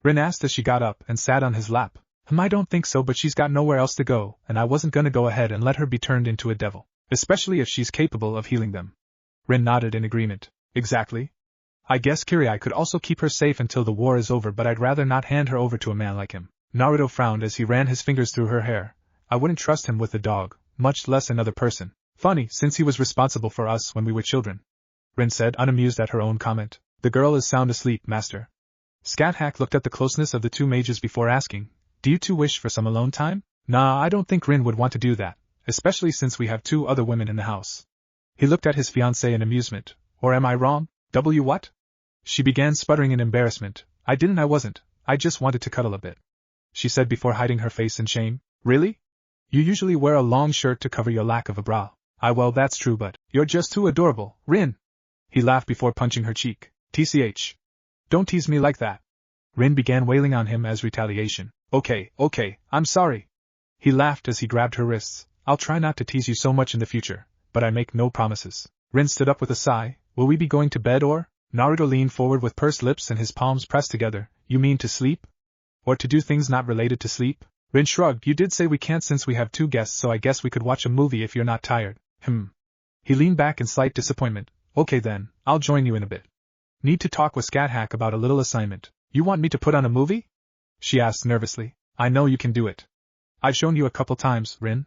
Rin asked as she got up and sat on his lap. I don't think so, but she's got nowhere else to go, and I wasn't gonna go ahead and let her be turned into a devil. Especially if she's capable of healing them. Rin nodded in agreement. Exactly. I guess Kirai could also keep her safe until the war is over, but I'd rather not hand her over to a man like him. Naruto frowned as he ran his fingers through her hair. I wouldn't trust him with a dog, much less another person. Funny, since he was responsible for us when we were children. Rin said, unamused at her own comment. The girl is sound asleep, master. Scat-Hack looked at the closeness of the two mages before asking, do you two wish for some alone time? Nah, I don't think Rin would want to do that, especially since we have two other women in the house. He looked at his fiancée in amusement. Or am I wrong? What? She began sputtering in embarrassment. I wasn't. I just wanted to cuddle a bit. She said before hiding her face in shame. Really? You usually wear a long shirt to cover your lack of a brow. Well, that's true, but you're just too adorable, Rin. He laughed before punching her cheek. TCH. Don't tease me like that. Rin began wailing on him as retaliation. Okay, I'm sorry. He laughed as he grabbed her wrists. I'll try not to tease you so much in the future, but I make no promises. Rin stood up with a sigh. Will we be going to bed or? Naruto leaned forward with pursed lips and his palms pressed together. You mean to sleep? Or to do things not related to sleep? Rin shrugged. You did say we can't since we have two guests, so I guess we could watch a movie if you're not tired. He leaned back in slight disappointment. Okay then, I'll join you in a bit. Need to talk with Scat about a little assignment. You want me to put on a movie? She asked nervously. I know you can do it. I've shown you a couple times, Rin.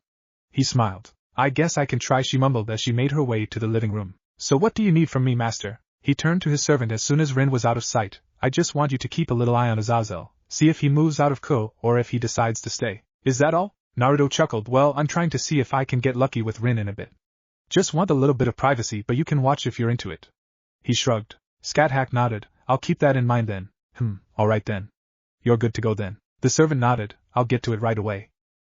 He smiled. I guess I can try, she mumbled as she made her way to the living room. So what do you need from me, master? He turned to his servant as soon as Rin was out of sight. I just want you to keep a little eye on Azazel, see if he moves out of Kuoh or if he decides to stay. Is that all? Naruto chuckled. Well, I'm trying to see if I can get lucky with Rin in a bit. Just want a little bit of privacy, but you can watch if you're into it. He shrugged. Scat nodded. I'll keep that in mind then. Alright then. You're good to go then. The servant nodded. I'll get to it right away.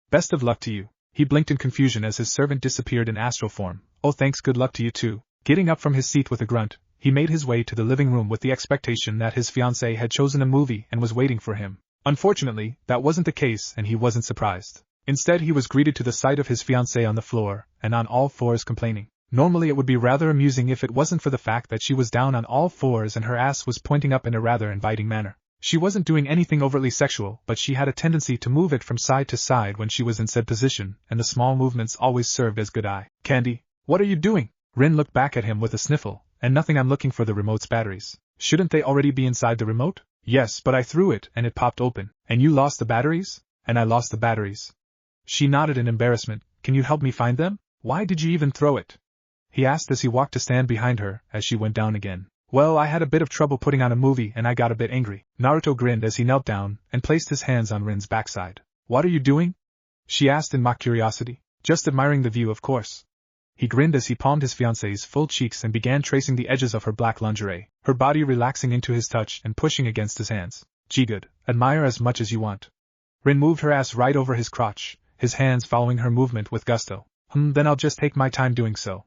Best of luck to you. He blinked in confusion as his servant disappeared in astral form. Oh, thanks, good luck to you too. Getting up from his seat with a grunt, he made his way to the living room with the expectation that his fiancée had chosen a movie and was waiting for him. Unfortunately, that wasn't the case and he wasn't surprised. Instead, he was greeted to the sight of his fiancée on the floor, and on all fours complaining. Normally it would be rather amusing if it wasn't for the fact that she was down on all fours and her ass was pointing up in a rather inviting manner. She wasn't doing anything overtly sexual, but she had a tendency to move it from side to side when she was in said position, and the small movements always served as good eye candy. What are you doing? Rin looked back at him with a sniffle. And nothing, I'm looking for the remote's batteries. Shouldn't they already be inside the remote? Yes, but I threw it and it popped open. And you lost the batteries? And I lost the batteries. She nodded in embarrassment. Can you help me find them? Why did you even throw it? He asked as he walked to stand behind her as she went down again. Well, I had a bit of trouble putting on a movie and I got a bit angry. Naruto grinned as he knelt down and placed his hands on Rin's backside. What are you doing? She asked in mock curiosity. Just admiring the view, of course. He grinned as he palmed his fiancée's full cheeks and began tracing the edges of her black lingerie, her body relaxing into his touch and pushing against his hands. Gee, good. Admire as much as you want. Rin moved her ass right over his crotch, his hands following her movement with gusto. Then I'll just take my time doing so.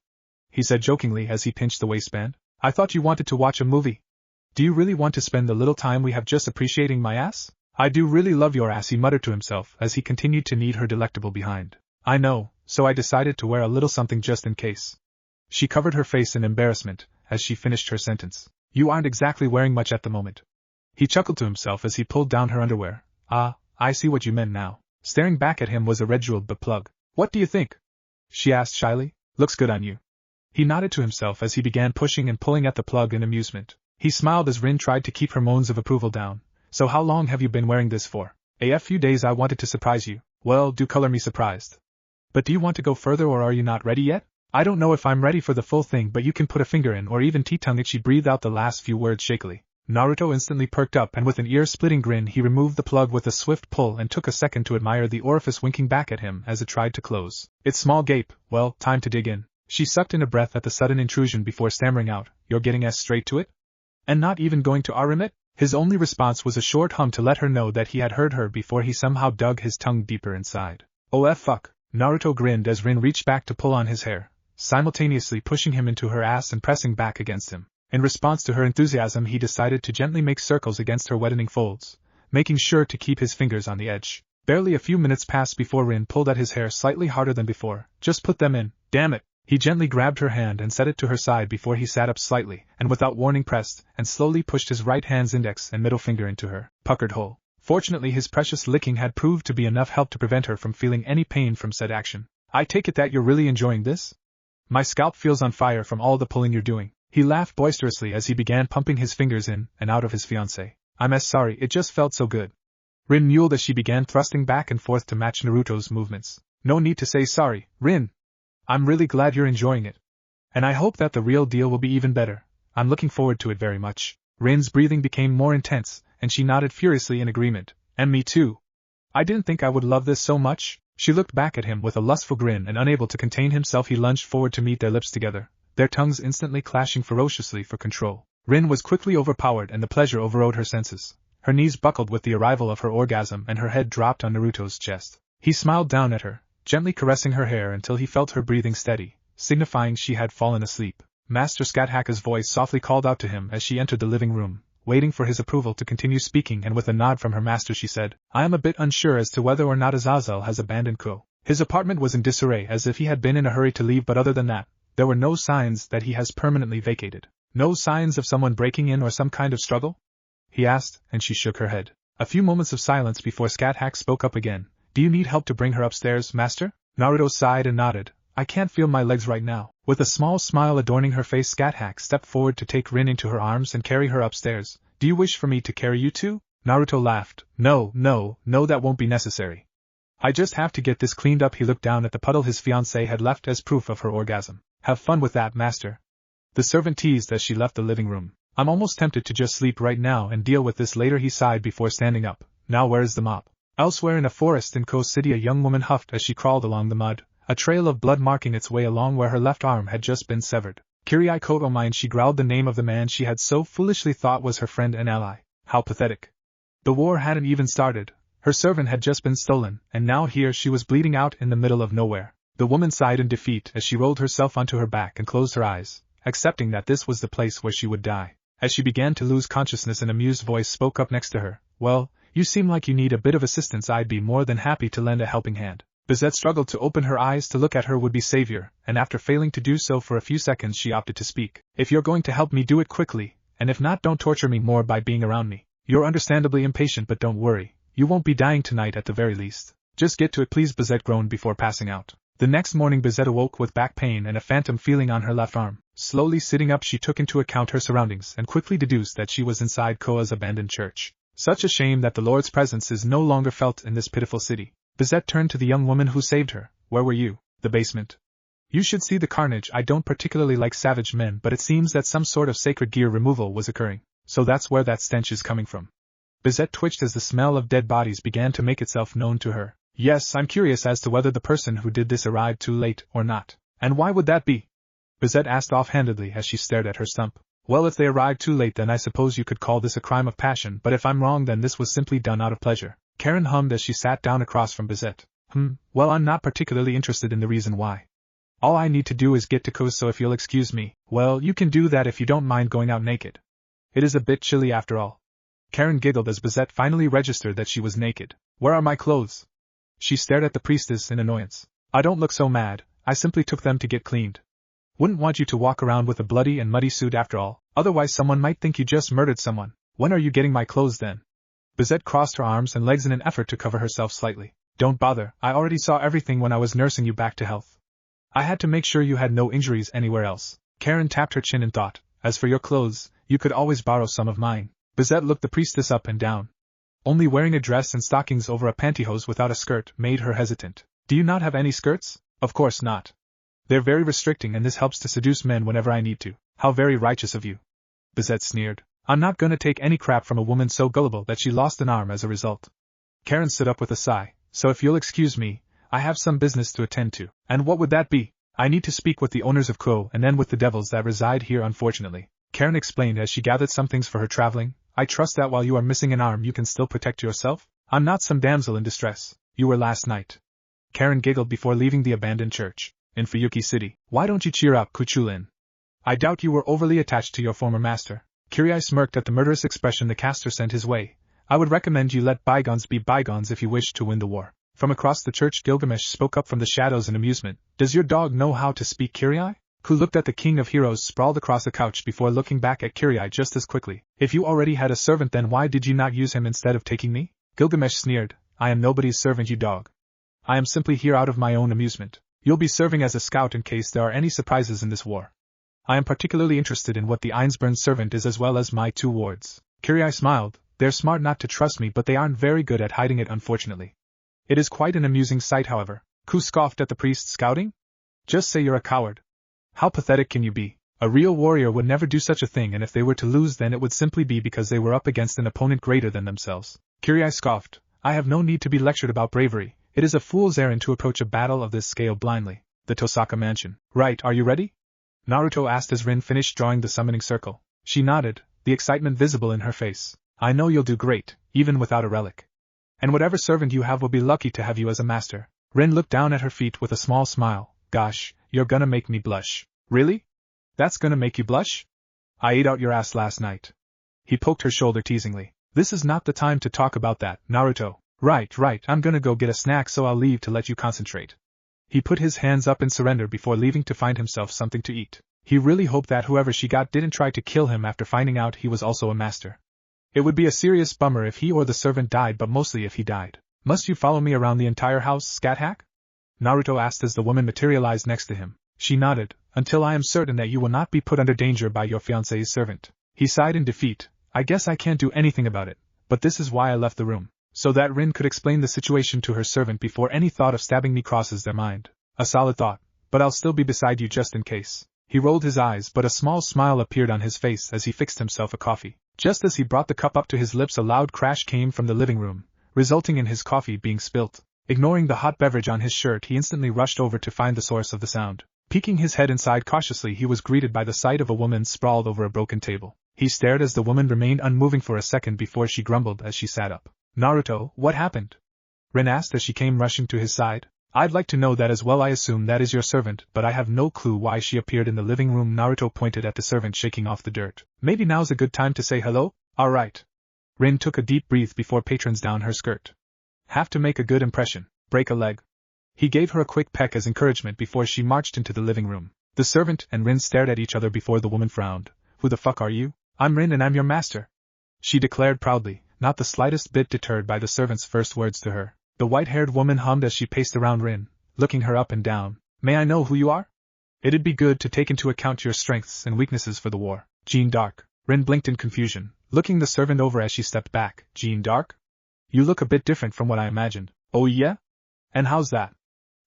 He said jokingly as he pinched the waistband. I thought you wanted to watch a movie. Do you really want to spend the little time we have just appreciating my ass? I do really love your ass, he muttered to himself as he continued to knead her delectable behind. I know, so I decided to wear a little something just in case. She covered her face in embarrassment as she finished her sentence. You aren't exactly wearing much at the moment. He chuckled to himself as he pulled down her underwear. Ah, I see what you meant now. Staring back at him was a red-jeweled butt plug. What do you think? She asked shyly. Looks good on you. He nodded to himself as he began pushing and pulling at the plug in amusement. He smiled as Rin tried to keep her moans of approval down. So how long have you been wearing this for? A few days. I wanted to surprise you. Well, do color me surprised. But do you want to go further or are you not ready yet? I don't know if I'm ready for the full thing, but you can put a finger in or even tongue it. She breathed out the last few words shakily. Naruto instantly perked up and with an ear-splitting grin he removed the plug with a swift pull and took a second to admire the orifice winking back at him as it tried to close. Its small gape. Well, time to dig in. She sucked in a breath at the sudden intrusion before stammering out, You're getting as straight to it? And not even going to arm it? His only response was a short hum to let her know that he had heard her before he somehow dug his tongue deeper inside. Oh fuck. Naruto grinned as Rin reached back to pull on his hair, simultaneously pushing him into her ass and pressing back against him. In response to her enthusiasm he decided to gently make circles against her wettening folds, making sure to keep his fingers on the edge. Barely a few minutes passed before Rin pulled at his hair slightly harder than before. Just put them in, damn it. He gently grabbed her hand and set it to her side before he sat up slightly and without warning pressed and slowly pushed his right hand's index and middle finger into her puckered hole. Fortunately his precious licking had proved to be enough help to prevent her from feeling any pain from said action. I take it that you're really enjoying this? My scalp feels on fire from all the pulling you're doing. He laughed boisterously as he began pumping his fingers in and out of his fiancée. I'm sorry, it just felt so good. Rin mewed as she began thrusting back and forth to match Naruto's movements. No need to say sorry, Rin. I'm really glad you're enjoying it. And I hope that the real deal will be even better. I'm looking forward to it very much. Rin's breathing became more intense, and she nodded furiously in agreement. And me too. I didn't think I would love this so much. She looked back at him with a lustful grin and unable to contain himself he lunged forward to meet their lips together, their tongues instantly clashing ferociously for control. Rin was quickly overpowered and the pleasure overrode her senses. Her knees buckled with the arrival of her orgasm and her head dropped on Naruto's chest. He smiled down at her, gently caressing her hair until he felt her breathing steady, signifying she had fallen asleep. Master Scathacker's voice softly called out to him as she entered the living room, waiting for his approval to continue speaking, and with a nod from her master she said, I am a bit unsure as to whether or not Azazel has abandoned Kuoh. His apartment was in disarray as if he had been in a hurry to leave, but other than that, there were no signs that he has permanently vacated. No signs of someone breaking in or some kind of struggle? He asked, and she shook her head. A few moments of silence before Scathach spoke up again. Do you need help to bring her upstairs, master? Naruto sighed and nodded. I can't feel my legs right now. With a small smile adorning her face, Scat stepped forward to take Rin into her arms and carry her upstairs. Do you wish for me to carry you too? Naruto laughed. No, that won't be necessary. I just have to get this cleaned up. He looked down at the puddle his fiancée had left as proof of her orgasm. Have fun with that, master. The servant teased as she left the living room. I'm almost tempted to just sleep right now and deal with this later, he sighed before standing up. Now where is the mop? Elsewhere in a forest in Kuoh City, a young woman huffed as she crawled along the mud, a trail of blood marking its way along where her left arm had just been severed. Kirai Koto mine, she growled the name of the man she had so foolishly thought was her friend and ally. How pathetic. The war hadn't even started. Her servant had just been stolen, and now here she was bleeding out in the middle of nowhere. The woman sighed in defeat as she rolled herself onto her back and closed her eyes, accepting that this was the place where she would die. As she began to lose consciousness, an amused voice spoke up next to her. Well, you seem like you need a bit of assistance. I'd be more than happy to lend a helping hand. Bizette struggled to open her eyes to look at her would-be savior, and after failing to do so for a few seconds she opted to speak. If you're going to help me, do it quickly, and if not, don't torture me more by being around me. You're understandably impatient, but don't worry. You won't be dying tonight at the very least. Just get to it please, Bizette groaned before passing out. The next morning Bizette awoke with back pain and a phantom feeling on her left arm. Slowly sitting up, she took into account her surroundings and quickly deduced that she was inside Kuoh's abandoned church. Such a shame that the Lord's presence is no longer felt in this pitiful city. Bizette turned to the young woman who saved her. Where were you? The basement. You should see the carnage. I don't particularly like savage men, but it seems that some sort of sacred gear removal was occurring. So that's where that stench is coming from. Bizette twitched as the smell of dead bodies began to make itself known to her. Yes, I'm curious as to whether the person who did this arrived too late or not. And why would that be? Bizette asked offhandedly as she stared at her stump. Well, if they arrived too late, then I suppose you could call this a crime of passion, but if I'm wrong, then this was simply done out of pleasure. Karen hummed as she sat down across from Bizette. Well, I'm not particularly interested in the reason why. All I need to do is get to Kuoh, so if you'll excuse me, well, you can do that if you don't mind going out naked. It is a bit chilly after all. Karen giggled as Bizette finally registered that she was naked. Where are my clothes? She stared at the priestess in annoyance. I don't look so mad, I simply took them to get cleaned. Wouldn't want you to walk around with a bloody and muddy suit after all, otherwise someone might think you just murdered someone. When are you getting my clothes then? Bizette crossed her arms and legs in an effort to cover herself slightly. Don't bother, I already saw everything when I was nursing you back to health. I had to make sure you had no injuries anywhere else. Karen tapped her chin in thought. As for your clothes, you could always borrow some of mine. Bizette looked the priestess up and down. Only wearing a dress and stockings over a pantyhose without a skirt made her hesitant. Do you not have any skirts? Of course not. They're very restricting, and this helps to seduce men whenever I need to. How very righteous of you. Bizette sneered. I'm not gonna take any crap from a woman so gullible that she lost an arm as a result. Karen stood up with a sigh. So if you'll excuse me, I have some business to attend to. And what would that be? I need to speak with the owners of Kuoh and then with the devils that reside here, unfortunately. Karen explained as she gathered some things for her traveling. I trust that while you are missing an arm you can still protect yourself? I'm not some damsel in distress. You were last night. Karen giggled before leaving the abandoned church. In Fuyuki City. Why don't you cheer up, Kuchulin? I doubt you were overly attached to your former master. Kirai smirked at the murderous expression the caster sent his way. I would recommend you let bygones be bygones if you wish to win the war. From across the church, Gilgamesh spoke up from the shadows in amusement. Does your dog know how to speak, Kirai? Ku looked at the king of heroes sprawled across the couch before looking back at Kirai just as quickly. If you already had a servant, then why did you not use him instead of taking me? Gilgamesh sneered. I am nobody's servant, you dog. I am simply here out of my own amusement. You'll be serving as a scout in case there are any surprises in this war. I am particularly interested in what the Einsburn servant is as well as my 2 wards. Kirai smiled. They're smart not to trust me, but they aren't very good at hiding it, unfortunately. It is quite an amusing sight, however. Ku scoffed at the priest. Scouting? Just say you're a coward. How pathetic can you be? A real warrior would never do such a thing, and if they were to lose, then it would simply be because they were up against an opponent greater than themselves. Kirai scoffed. I have no need to be lectured about bravery. It is a fool's errand to approach a battle of this scale blindly. The Tosaka mansion. Right, are you ready? Naruto asked as Rin finished drawing the summoning circle. She nodded, the excitement visible in her face. I know you'll do great, even without a relic. And whatever servant you have will be lucky to have you as a master. Rin looked down at her feet with a small smile. Gosh, you're gonna make me blush. Really? That's gonna make you blush? I ate out your ass last night. He poked her shoulder teasingly. This is not the time to talk about that, Naruto. Right, I'm gonna go get a snack, so I'll leave to let you concentrate. He put his hands up in surrender before leaving to find himself something to eat. He really hoped that whoever she got didn't try to kill him after finding out he was also a master. It would be a serious bummer if he or the servant died, but mostly if he died. Must you follow me around the entire house, Scat Hack? Naruto asked as the woman materialized next to him. She nodded. Until I am certain that you will not be put under danger by your fiancé's servant. He sighed in defeat. I guess I can't do anything about it, but this is why I left the room. So that Rin could explain the situation to her servant before any thought of stabbing me crosses their mind. A solid thought, but I'll still be beside you just in case. He rolled his eyes, but a small smile appeared on his face as he fixed himself a coffee. Just as he brought the cup up to his lips, a loud crash came from the living room, resulting in his coffee being spilt. Ignoring the hot beverage on his shirt, he instantly rushed over to find the source of the sound. Peeking his head inside cautiously, he was greeted by the sight of a woman sprawled over a broken table. He stared as the woman remained unmoving for a second before she grumbled as she sat up. Naruto, what happened? Rin asked as she came rushing to his side. I'd like to know that as well. I assume that is your servant, but I have no clue why she appeared in the living room. Naruto pointed at the servant shaking off the dirt. Maybe now's a good time to say hello? Alright. Rin took a deep breath before patrons down her skirt. Have to make a good impression. Break a leg. He gave her a quick peck as encouragement before she marched into the living room. The servant and Rin stared at each other before the woman frowned. Who the fuck are you? I'm Rin and I'm your master, she declared proudly, not the slightest bit deterred by the servant's first words to her. The white-haired woman hummed as she paced around Rin, looking her up and down. May I know who you are? It'd be good to take into account your strengths and weaknesses for the war. Jeanne d'Arc. Rin blinked in confusion, looking the servant over as she stepped back. Jeanne d'Arc? You look a bit different from what I imagined. Oh yeah? And how's that?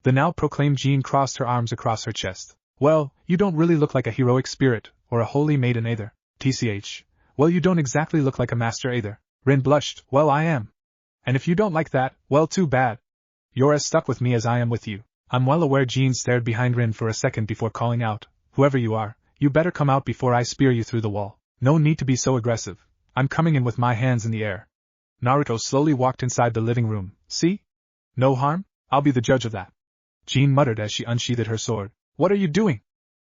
The now proclaimed Jeanne crossed her arms across her chest. Well, you don't really look like a heroic spirit, or a holy maiden either. TCH. Well, you don't exactly look like a master either. Rin blushed. Well, I am. And if you don't like that, well, too bad. You're as stuck with me as I am with you. I'm well aware. Jeanne stared behind Rin for a second before calling out. Whoever you are, you better come out before I spear you through the wall. No need to be so aggressive. I'm coming in with my hands in the air. Naruto slowly walked inside the living room. See? No harm? I'll be the judge of that. Jeanne muttered as she unsheathed her sword. What are you doing?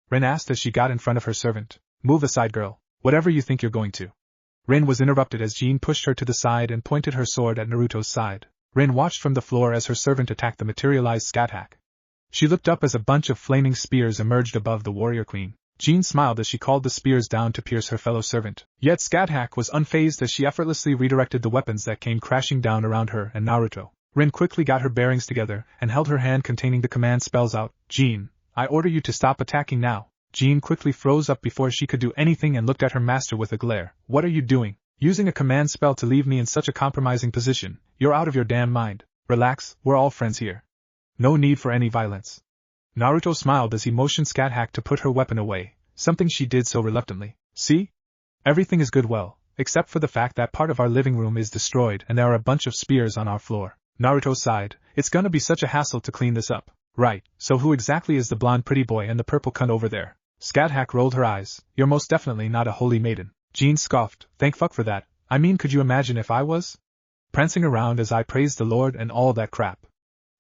Rin asked as she got in front of her servant. Move aside, girl. Whatever you think you're going to. Rin was interrupted as Jeanne pushed her to the side and pointed her sword at Naruto's side. Rin watched from the floor as her servant attacked the materialized scat hack. She looked up as a bunch of flaming spears emerged above the warrior queen. Jeanne smiled as she called the spears down to pierce her fellow servant. Yet Scat Hack was unfazed as she effortlessly redirected the weapons that came crashing down around her and Naruto. Rin quickly got her bearings together and held her hand containing the command spells out. Jeanne, I order you to stop attacking now. Jeanne quickly froze up before she could do anything and looked at her master with a glare. What are you doing? Using a command spell to leave me in such a compromising position? You're out of your damn mind. Relax, we're all friends here. No need for any violence. Naruto smiled as he motioned Scat Hack to put her weapon away, something she did so reluctantly. See? Everything is good well, except for the fact that part of our living room is destroyed and there are a bunch of spears on our floor. Naruto sighed. It's gonna be such a hassle to clean this up. Right, so who exactly is the blonde pretty boy and the purple cunt over there? Scat Hack rolled her eyes. You're most definitely not a holy maiden. Jeanne scoffed. Thank fuck for that. I mean, could you imagine if I was? Prancing around as I praised the Lord and all that crap.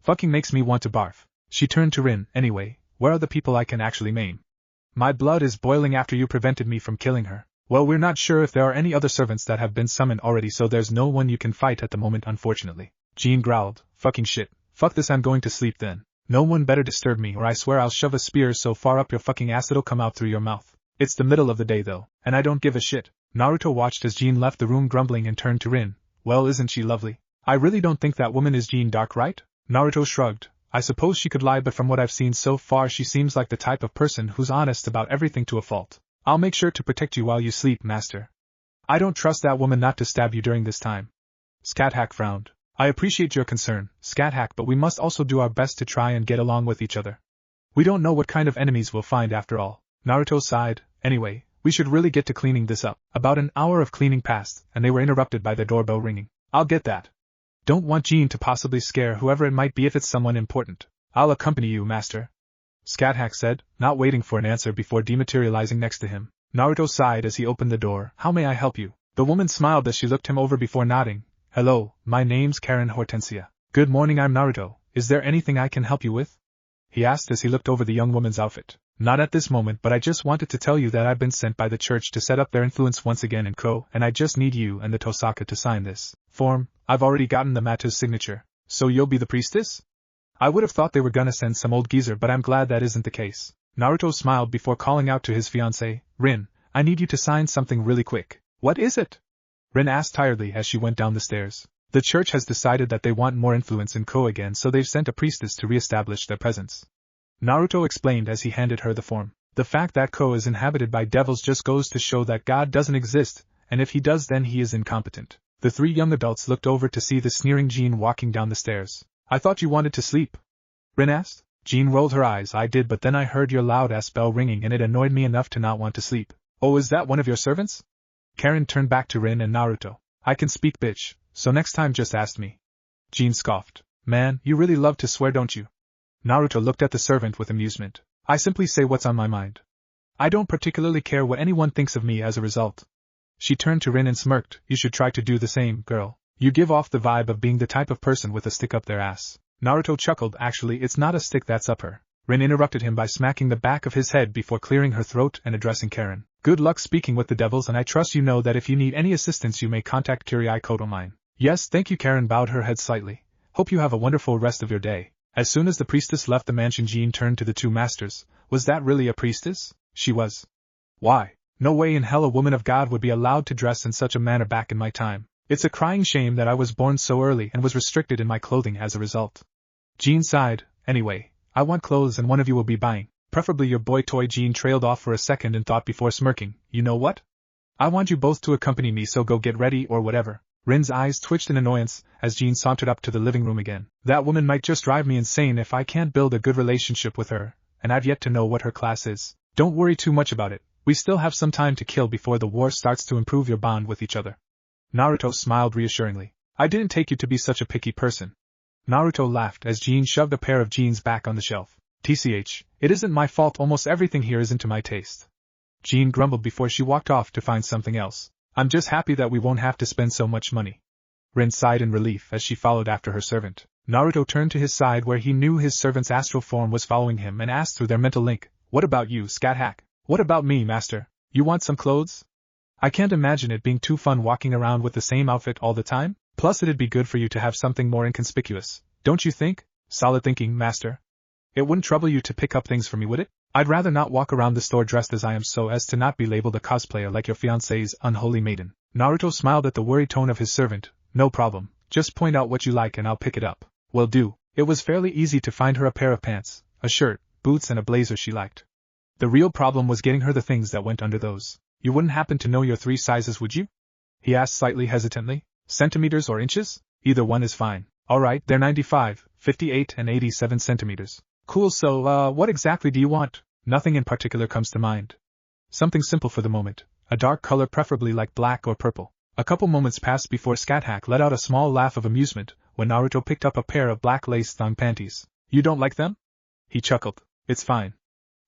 Fucking makes me want to barf. She turned to Rin. Anyway, where are the people I can actually maim? My blood is boiling after you prevented me from killing her. Well, we're not sure if there are any other servants that have been summoned already, so there's no one you can fight at the moment, unfortunately. Jeanne growled. Fucking shit. Fuck this, I'm going to sleep then. No one better disturb me or I swear I'll shove a spear so far up your fucking ass it'll come out through your mouth. It's the middle of the day though, and I don't give a shit. Naruto watched as Jeanne left the room grumbling and turned to Rin. Well, isn't she lovely? I really don't think that woman is Jeanne d'Arc, right? Naruto shrugged. I suppose she could lie, but from what I've seen so far she seems like the type of person who's honest about everything to a fault. I'll make sure to protect you while you sleep, master. I don't trust that woman not to stab you during this time. Scat Hack frowned. I appreciate your concern, Scat Hack, but we must also do our best to try and get along with each other. We don't know what kind of enemies we'll find after all. Naruto sighed. Anyway, we should really get to cleaning this up. About an hour of cleaning passed, and they were interrupted by their doorbell ringing. I'll get that. Don't want Jeanne to possibly scare whoever it might be if it's someone important. I'll accompany you, master. Scat Hack said, not waiting for an answer before dematerializing next to him. Naruto sighed as he opened the door. How may I help you? The woman smiled as she looked him over before nodding. Hello, my name's Karen Hortensia. Good morning, I'm Naruto. Is there anything I can help you with? He asked as he looked over the young woman's outfit. Not at this moment, but I just wanted to tell you that I've been sent by the church to set up their influence once again in Kuoh, and I just need you and the Tosaka to sign this form. I've already gotten the Matu's signature. So you'll be the priestess? I would have thought they were gonna send some old geezer, but I'm glad that isn't the case. Naruto smiled before calling out to his fiancée. Rin, I need you to sign something really quick. What is it? Rin asked tiredly as she went down the stairs. The church has decided that they want more influence in Kuoh again, so they've sent a priestess to re-establish their presence. Naruto explained as he handed her the form. The fact that Kuoh is inhabited by devils just goes to show that God doesn't exist, and if he does then he is incompetent. The three young adults looked over to see the sneering Jeanne walking down the stairs. I thought you wanted to sleep? Rin asked. Jeanne rolled her eyes. I did, but then I heard your loud-ass bell ringing and it annoyed me enough to not want to sleep. Oh, is that one of your servants? Karen turned back to Rin and Naruto. I can speak, bitch, so next time just ask me. Jeanne scoffed. Man, you really love to swear, don't you? Naruto looked at the servant with amusement. I simply say what's on my mind. I don't particularly care what anyone thinks of me as a result. She turned to Rin and smirked. You should try to do the same, girl. You give off the vibe of being the type of person with a stick up their ass. Naruto chuckled. Actually, it's not a stick that's up her. Rin interrupted him by smacking the back of his head before clearing her throat and addressing Karen. Good luck speaking with the devils, and I trust you know that if you need any assistance you may contact Kirai Kotomine. Yes, thank you. Karen bowed her head slightly. Hope you have a wonderful rest of your day. As soon as the priestess left the mansion, Jeanne turned to the two masters. Was that really a priestess? She was. Why? No way in hell a woman of God would be allowed to dress in such a manner back in my time. It's a crying shame that I was born so early and was restricted in my clothing as a result. Jeanne sighed. Anyway, I want clothes and one of you will be buying. Preferably your boy toy. Jeanne trailed off for a second and thought before smirking. You know what? I want you both to accompany me, so go get ready or whatever. Rin's eyes twitched in annoyance as Jeanne sauntered up to the living room again. That woman might just drive me insane if I can't build a good relationship with her, and I've yet to know what her class is. Don't worry too much about it. We still have some time to kill before the war starts to improve your bond with each other. Naruto smiled reassuringly. I didn't take you to be such a picky person. Naruto laughed as Jeanne shoved a pair of jeans back on the shelf. TCH, it isn't my fault, almost everything here isn't to my taste. Jeanne grumbled before she walked off to find something else. I'm just happy that we won't have to spend so much money. Rin sighed in relief as she followed after her servant. Naruto turned to his side where he knew his servant's astral form was following him and asked through their mental link, What about you, scat hack? What about me, master? You want some clothes? I can't imagine it being too fun walking around with the same outfit all the time. Plus it'd be good for you to have something more inconspicuous, don't you think? Solid thinking, master. It wouldn't trouble you to pick up things for me, would it? I'd rather not walk around the store dressed as I am so as to not be labeled a cosplayer like your fiancé's unholy maiden. Naruto smiled at the worried tone of his servant. No problem, just point out what you like and I'll pick it up. Will do. It was fairly easy to find her a pair of pants, a shirt, boots and a blazer she liked. The real problem was getting her the things that went under those. You wouldn't happen to know your 3 sizes, would you? He asked slightly hesitantly. Centimeters or inches? Either one is fine. Alright, they're 95, 58 and 87 centimeters. Cool, so, what exactly do you want? Nothing in particular comes to mind. Something simple for the moment. A dark color, preferably like black or purple. A couple moments passed before Scathach let out a small laugh of amusement when Naruto picked up a pair of black lace thong panties. You don't like them? He chuckled. It's fine.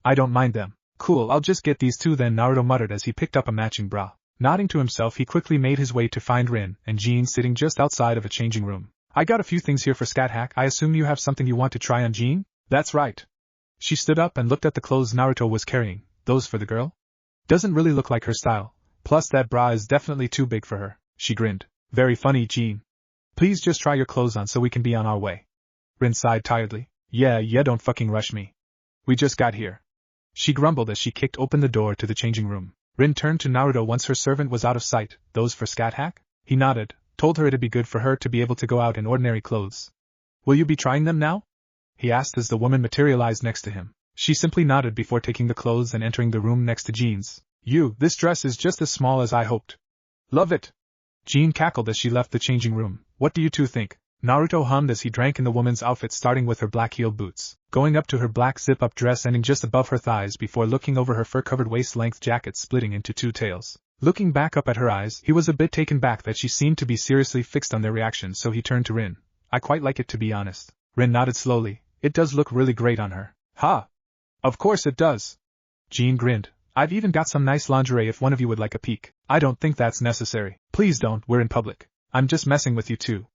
I don't mind them. Cool, I'll just get these 2 then, Naruto muttered as he picked up a matching bra. Nodding to himself, he quickly made his way to find Rin and Jeanne sitting just outside of a changing room. I got a few things here for Scathach. I assume you have something you want to try on, Jeanne? That's right. She stood up and looked at the clothes Naruto was carrying. Those for the girl? Doesn't really look like her style. Plus that bra is definitely too big for her. She grinned. Very funny, Jeanne. Please just try your clothes on so we can be on our way. Rin sighed tiredly. Yeah, don't fucking rush me. We just got here. She grumbled as she kicked open the door to the changing room. Rin turned to Naruto once her servant was out of sight. Those for Scathach? He nodded, told her it'd be good for her to be able to go out in ordinary clothes. Will you be trying them now? He asked as the woman materialized next to him. She simply nodded before taking the clothes and entering the room next to Jeanne's. This dress is just as small as I hoped. Love it. Jeanne cackled as she left the changing room. What do you two think? Naruto hummed as he drank in the woman's outfit, starting with her black-heeled boots, going up to her black zip-up dress ending just above her thighs before looking over her fur-covered waist-length jacket splitting into 2 tails. Looking back up at her eyes, he was a bit taken back that she seemed to be seriously fixed on their reaction, so he turned to Rin. I quite like it, to be honest. Rin nodded slowly. It does look really great on her. Ha! Of course it does. Jeanne grinned. I've even got some nice lingerie if one of you would like a peek. I don't think that's necessary. Please don't, we're in public. I'm just messing with you two.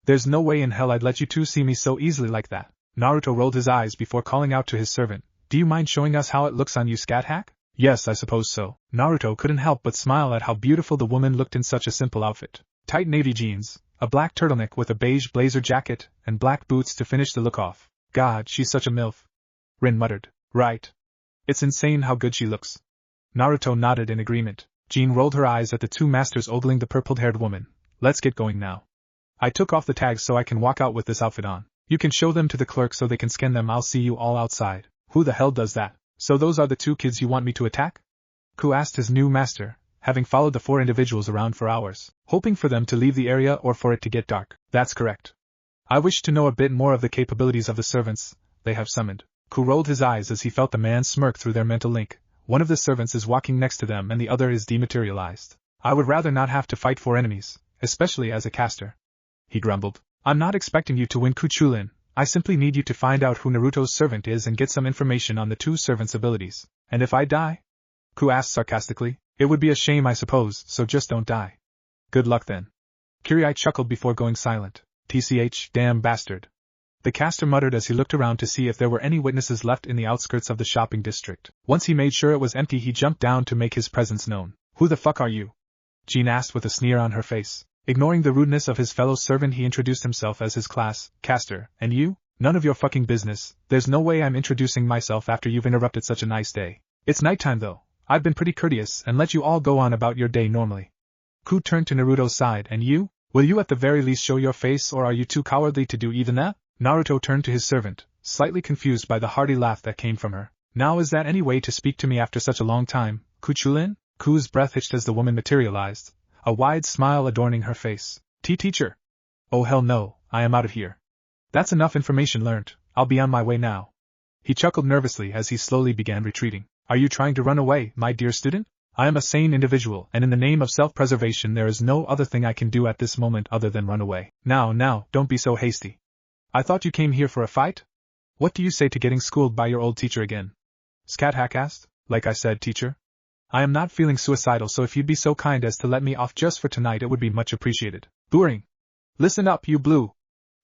There's no way in hell I'd let you two see me so easily like that. Naruto rolled his eyes before calling out to his servant. Do you mind showing us how it looks on you, Scathach? Yes, I suppose so. Naruto couldn't help but smile at how beautiful the woman looked in such a simple outfit. Tight navy jeans, a black turtleneck with a beige blazer jacket, and black boots to finish the look off. God, she's such a MILF. Rin muttered. Right. It's insane how good she looks. Naruto nodded in agreement. Jeanne rolled her eyes at the two masters ogling the purple-haired woman. Let's get going now. I took off the tags so I can walk out with this outfit on. You can show them to the clerk so they can scan them. I'll see you all outside. Who the hell does that? So those are the 2 kids you want me to attack? Kuoh asked his new master, having followed the 4 individuals around for hours, hoping for them to leave the area or for it to get dark. That's correct. I wish to know a bit more of the capabilities of the servants they have summoned. Kuoh rolled his eyes as he felt the man smirk through their mental link. One of the servants is walking next to them and the other is dematerialized. I would rather not have to fight 4 enemies, especially as a caster. He grumbled. I'm not expecting you to win Kuchulin. I simply need you to find out who Naruto's servant is and get some information on the 2 servants' abilities. And if I die? Kuoh asked sarcastically. It would be a shame, I suppose, so just don't die. Good luck then. Kirai chuckled before going silent. TCH, damn bastard. The caster muttered as he looked around to see if there were any witnesses left in the outskirts of the shopping district. Once he made sure it was empty, he jumped down to make his presence known. Who the fuck are you? Jeanne asked with a sneer on her face. Ignoring the rudeness of his fellow servant, he introduced himself as his class, caster. And you? None of your fucking business. There's no way I'm introducing myself after you've interrupted such a nice day. It's nighttime though. I've been pretty courteous and let you all go on about your day normally. Kuoh turned to Naruto's side. And you? Will you at the very least show your face, or are you too cowardly to do even that? Naruto turned to his servant, slightly confused by the hearty laugh that came from her. Now is that any way to speak to me after such a long time, Kuchulin? Kuoh's breath hitched as the woman materialized, a wide smile adorning her face. Teacher? Oh hell no, I am out of here. That's enough information learnt, I'll be on my way now. He chuckled nervously as he slowly began retreating. Are you trying to run away, my dear student? I am a sane individual, and in the name of self-preservation there is no other thing I can do at this moment other than run away. Now, don't be so hasty. I thought you came here for a fight? What do you say to getting schooled by your old teacher again? Scat asked. Like I said, teacher. I am not feeling suicidal, so if you'd be so kind as to let me off just for tonight it would be much appreciated. Booring. Listen up, you blue.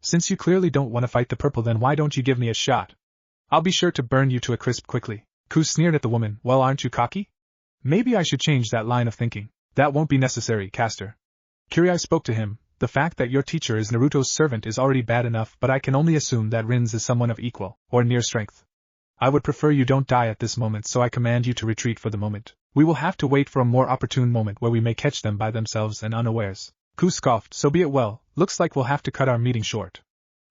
Since you clearly don't want to fight the purple, then why don't you give me a shot? I'll be sure to burn you to a crisp quickly. Kuoh sneered at the woman. Well, aren't you cocky? Maybe I should change that line of thinking. That won't be necessary, caster. Kirai spoke to him. The fact that your teacher is Naruto's servant is already bad enough, but I can only assume that Rins is someone of equal, or near strength. I would prefer you don't die at this moment, so I command you to retreat for the moment. We will have to wait for a more opportune moment where we may catch them by themselves and unawares. Kuoh scoffed. So be it. Well, looks like we'll have to cut our meeting short.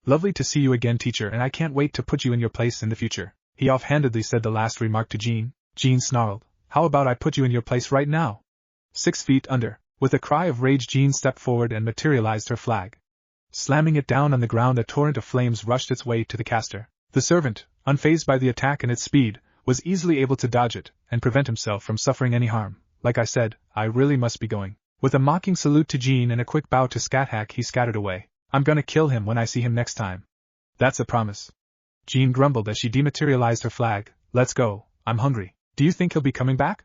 Lovely to see you again, teacher, and I can't wait to put you in your place in the future. He offhandedly said the last remark to Jeanne. Jeanne snarled. How about I put you in your place right now? 6 feet under. With a cry of rage, Jeanne stepped forward and materialized her flag. Slamming it down on the ground, a torrent of flames rushed its way to the caster. The servant, unfazed by the attack and its speed, was easily able to dodge it and prevent himself from suffering any harm. Like I said, I really must be going. With a mocking salute to Jeanne and a quick bow to Scat, he scattered away. I'm gonna kill him when I see him next time. That's a promise. Jeanne grumbled as she dematerialized her flag. Let's go, I'm hungry. Do you think he'll be coming back?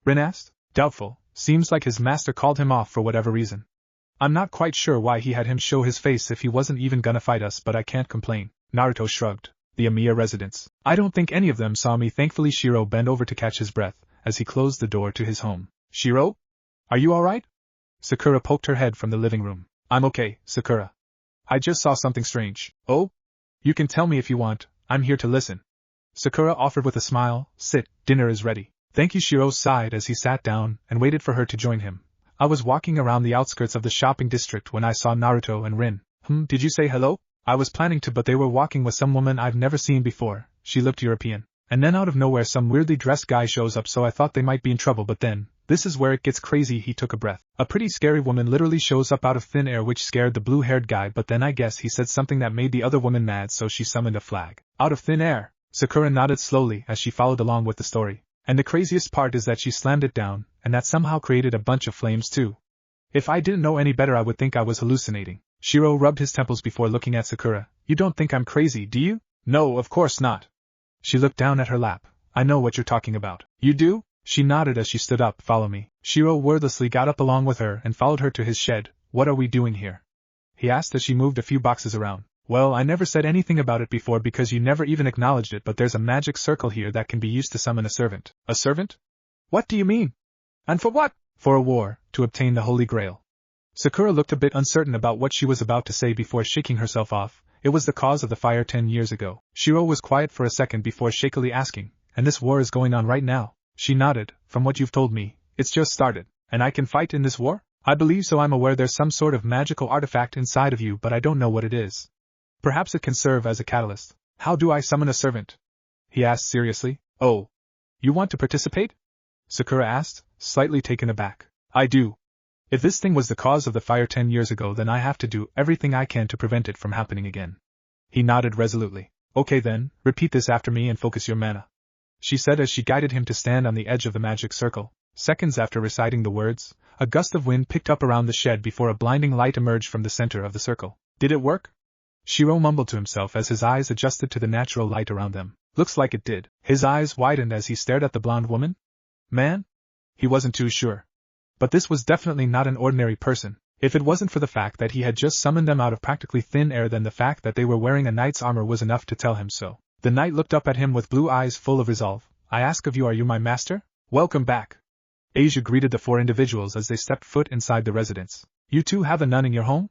Rin asked. Doubtful. Seems like his master called him off for whatever reason. I'm not quite sure why he had him show his face if he wasn't even gonna fight us, but I can't complain. Naruto shrugged. The Amiya residents. I don't think any of them saw me. Thankfully, Shirou bent over to catch his breath as he closed the door to his home. Shirou? Are you alright? Sakura poked her head from the living room. I'm okay, Sakura. I just saw something strange. Oh? You can tell me if you want, I'm here to listen. Sakura offered with a smile. Sit, dinner is ready. Thank you, Shirou sighed as he sat down and waited for her to join him. I was walking around the outskirts of the shopping district when I saw Naruto and Rin. Did you say hello? I was planning to, but they were walking with some woman I've never seen before. She looked European. And then out of nowhere some weirdly dressed guy shows up, so I thought they might be in trouble, but then, this is where it gets crazy. He took a breath. A pretty scary woman literally shows up out of thin air, which scared the blue-haired guy, but then I guess he said something that made the other woman mad, so she summoned a flag. Out of thin air. Sakura nodded slowly as she followed along with the story. And the craziest part is that she slammed it down, and that somehow created a bunch of flames too. If I didn't know any better, I would think I was hallucinating. Shirou rubbed his temples before looking at Sakura. You don't think I'm crazy, do you? No, of course not. She looked down at her lap. I know what you're talking about. You do? She nodded as she stood up. Follow me. Shirou wordlessly got up along with her and followed her to his shed. What are we doing here? He asked as she moved a few boxes around. Well, I never said anything about it before because you never even acknowledged it, but there's a magic circle here that can be used to summon a servant. A servant? What do you mean? And for what? For a war, to obtain the Holy Grail. Sakura looked a bit uncertain about what she was about to say before shaking herself off. It was the cause of the fire 10 years ago. Shirou was quiet for a second before shakily asking, and this war is going on right now? She nodded. From what you've told me, it's just started. And I can fight in this war? I believe so. I'm aware there's some sort of magical artifact inside of you, but I don't know what it is. Perhaps it can serve as a catalyst. How do I summon a servant? He asked seriously. Oh. You want to participate? Sakura asked, slightly taken aback. I do. If this thing was the cause of the fire 10 years ago, then I have to do everything I can to prevent it from happening again. He nodded resolutely. Okay then, repeat this after me and focus your mana, she said as she guided him to stand on the edge of the magic circle. Seconds after reciting the words, a gust of wind picked up around the shed before a blinding light emerged from the center of the circle. Did it work? Shirou mumbled to himself as his eyes adjusted to the natural light around them. Looks like it did. His eyes widened as he stared at the blonde woman. Man? He wasn't too sure. But this was definitely not an ordinary person. If it wasn't for the fact that he had just summoned them out of practically thin air, then the fact that they were wearing a knight's armor was enough to tell him so. The knight looked up at him with blue eyes full of resolve. I ask of you, are you my master? Welcome back. Asia greeted the four individuals as they stepped foot inside the residence. You two have a nun in your home?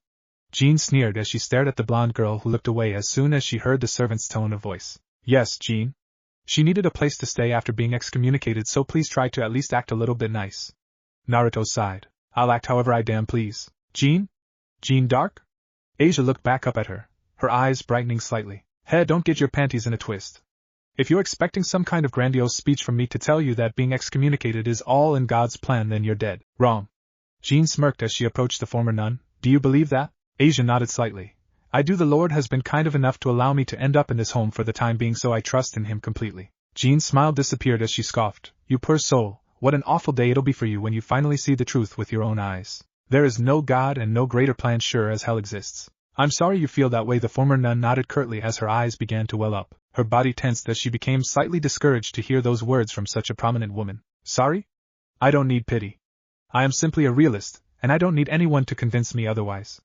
Jeanne sneered as she stared at the blonde girl who looked away as soon as she heard the servant's tone of voice. Yes, Jeanne. She needed a place to stay after being excommunicated, so please try to at least act a little bit nice. Naruto sighed. I'll act however I damn please. Jeanne? Jeanne Dark? Asia looked back up at her, her eyes brightening slightly. Hey, don't get your panties in a twist. If you're expecting some kind of grandiose speech from me to tell you that being excommunicated is all in God's plan, then you're dead wrong. Jeanne smirked as she approached the former nun. Do you believe that? Asia nodded slightly. I do. The Lord has been kind of enough to allow me to end up in this home for the time being, so I trust in him completely. Jeanne's smile disappeared as she scoffed. You poor soul, what an awful day it'll be for you when you finally see the truth with your own eyes. There is no God and no greater plan sure as hell exists. I'm sorry you feel that way. The former nun nodded curtly as her eyes began to well up. Her body tensed as she became slightly discouraged to hear those words from such a prominent woman. Sorry? I don't need pity. I am simply a realist, and I don't need anyone to convince me otherwise.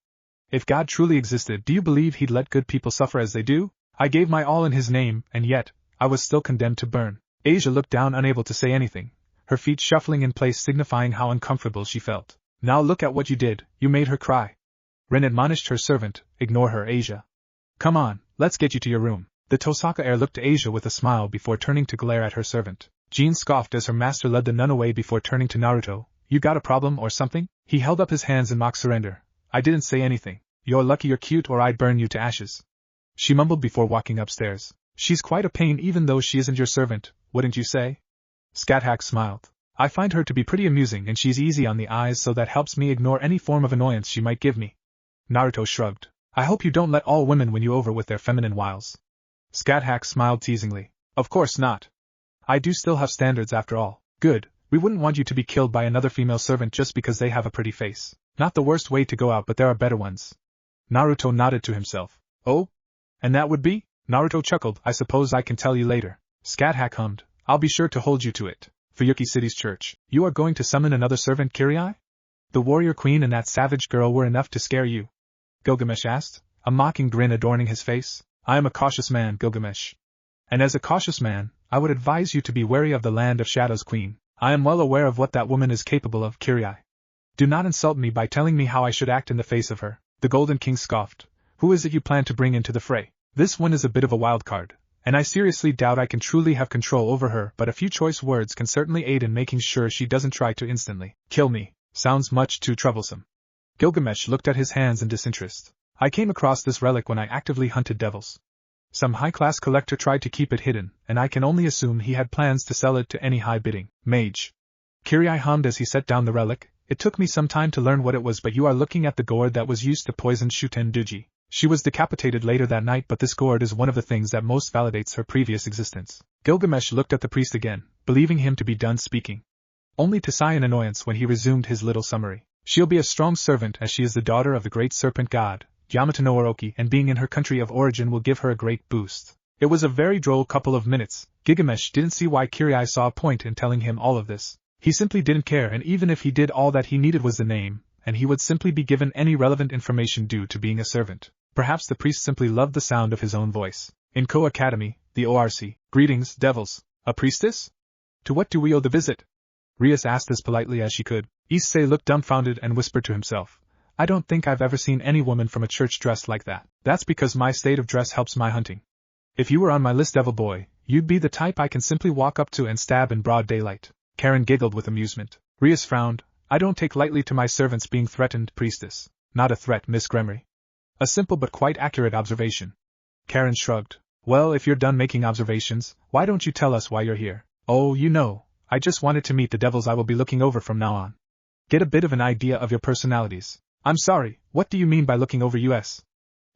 If God truly existed, do you believe he'd let good people suffer as they do? I gave my all in his name, and yet, I was still condemned to burn. Asia looked down, unable to say anything, her feet shuffling in place signifying how uncomfortable she felt. Now look at what you did, you made her cry. Ren admonished her servant. Ignore her, Asia. Come on, let's get you to your room. The Tosaka heir looked to Asia with a smile before turning to glare at her servant. Jeanne scoffed as her master led the nun away before turning to Naruto. You got a problem or something? He held up his hands in mock surrender. I didn't say anything. You're lucky you're cute or I'd burn you to ashes. She mumbled before walking upstairs. She's quite a pain even though she isn't your servant, wouldn't you say? Scathack smiled. I find her to be pretty amusing and she's easy on the eyes, so that helps me ignore any form of annoyance she might give me. Naruto shrugged. I hope you don't let all women win you over with their feminine wiles. Scathack smiled teasingly. Of course not. I do still have standards after all. Good, we wouldn't want you to be killed by another female servant just because they have a pretty face. Not the worst way to go out, but there are better ones. Naruto nodded to himself. Oh? And that would be? Naruto chuckled. I suppose I can tell you later. Scathack hummed. I'll be sure to hold you to it. Fuyuki City's church. You are going to summon another servant, Kirai? The warrior queen and that savage girl were enough to scare you? Gilgamesh asked, a mocking grin adorning his face. I am a cautious man, Gilgamesh. And as a cautious man, I would advise you to be wary of the Land of Shadows Queen. I am well aware of what that woman is capable of, Kirai. Do not insult me by telling me how I should act in the face of her. The Golden King scoffed. Who is it you plan to bring into the fray? This one is a bit of a wild card, and I seriously doubt I can truly have control over her, but a few choice words can certainly aid in making sure she doesn't try to instantly kill me. Sounds much too troublesome. Gilgamesh looked at his hands in disinterest. I came across this relic when I actively hunted devils. Some high-class collector tried to keep it hidden, and I can only assume he had plans to sell it to any high-bidding mage. Kirai hummed as he set down the relic. It took me some time to learn what it was, but you are looking at the gourd that was used to poison Shuten Duji. She was decapitated later that night, but this gourd is one of the things that most validates her previous existence. Gilgamesh looked at the priest again, believing him to be done speaking, only to sigh in annoyance when he resumed his little summary. She'll be a strong servant as she is the daughter of the great serpent god, Yamato no Orochi, and being in her country of origin will give her a great boost. It was a very droll couple of minutes. Gilgamesh didn't see why Kirai saw a point in telling him all of this. He simply didn't care, and even if he did, all that he needed was the name, and he would simply be given any relevant information due to being a servant. Perhaps the priest simply loved the sound of his own voice. In Kuoh Academy, the ORC. Greetings, devils. A priestess? To what do we owe the visit? Rias asked as politely as she could. Issei looked dumbfounded and whispered to himself. I don't think I've ever seen any woman from a church dressed like that. That's because my state of dress helps my hunting. If you were on my list, devil boy, you'd be the type I can simply walk up to and stab in broad daylight. Karen giggled with amusement. Rias frowned. I don't take lightly to my servants being threatened, priestess. Not a threat, Miss Gremory. A simple but quite accurate observation. Karen shrugged. Well, if you're done making observations, why don't you tell us why you're here? Oh, you know, I just wanted to meet the devils I will be looking over from now on. Get a bit of an idea of your personalities. I'm sorry, what do you mean by looking over us?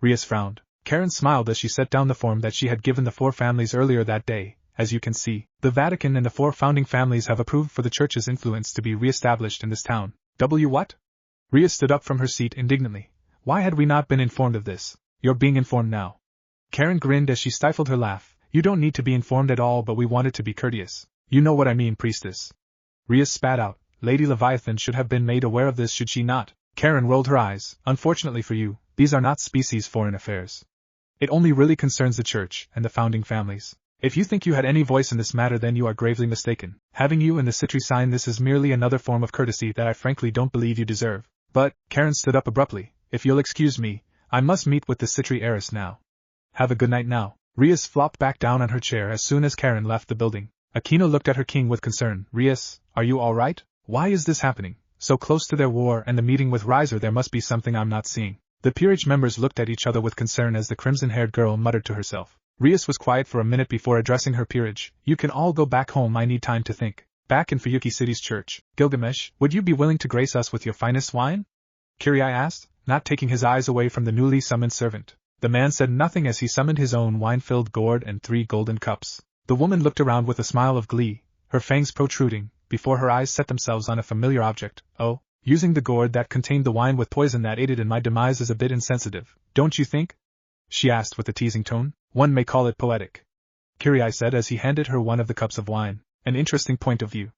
Rias frowned. Karen smiled as she set down the form that she had given the 4 families earlier that day. As you can see, the Vatican and the 4 founding families have approved for the Church's influence to be re-established in this town. What? Rias stood up from her seat indignantly. Why had we not been informed of this? You're being informed now. Karen grinned as she stifled her laugh. You don't need to be informed at all, but we wanted to be courteous. You know what I mean, priestess. Rias spat out. Lady Leviathan should have been made aware of this, should she not? Karen rolled her eyes. Unfortunately for you, these are not species foreign affairs. It only really concerns the Church and the founding families. If you think you had any voice in this matter, then you are gravely mistaken. Having you and the citri sign this is merely another form of courtesy that I frankly don't believe you deserve. But, Karen stood up abruptly, if you'll excuse me, I must meet with the citri heiress now. Have a good night now. Rias flopped back down on her chair as soon as Karen left the building. Aquino looked at her king with concern. Rias, are you all right? Why is this happening? So close to their war and the meeting with Riser, there must be something I'm not seeing. The peerage members looked at each other with concern as the crimson-haired girl muttered to herself. Rias was quiet for a minute before addressing her peerage. You can all go back home, I need time to think. Back in Fuyuki City's church, Gilgamesh, would you be willing to grace us with your finest wine? Kirai asked, not taking his eyes away from the newly summoned servant. The man said nothing as he summoned his own wine-filled gourd and 3 golden cups. The woman looked around with a smile of glee, her fangs protruding, before her eyes set themselves on a familiar object. Oh, using the gourd that contained the wine with poison that aided in my demise is a bit insensitive, don't you think? She asked with a teasing tone. One may call it poetic. Kirai said as he handed her one of the cups of wine. An interesting point of view.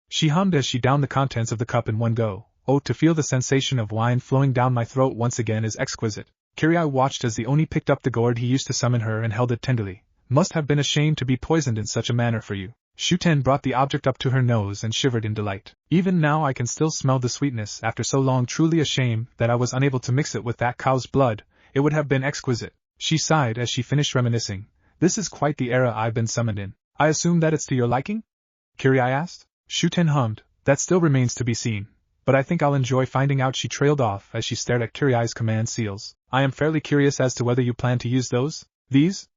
She hummed as she downed the contents of the cup in one go. Oh, to feel the sensation of wine flowing down my throat once again is exquisite. Kirai watched as the Oni picked up the gourd he used to summon her and held it tenderly. Must have been ashamed to be poisoned in such a manner for you. Shuten brought the object up to her nose and shivered in delight. Even now I can still smell the sweetness after so long. Truly a shame that I was unable to mix it with that cow's blood. It would have been exquisite. She sighed as she finished reminiscing. This is quite the era I've been summoned in. I assume that it's to your liking? Kirai asked. Shuten hummed. That still remains to be seen. But I think I'll enjoy finding out. She trailed off as she stared at Kirai's command seals. I am fairly curious as to whether you plan to use those? These?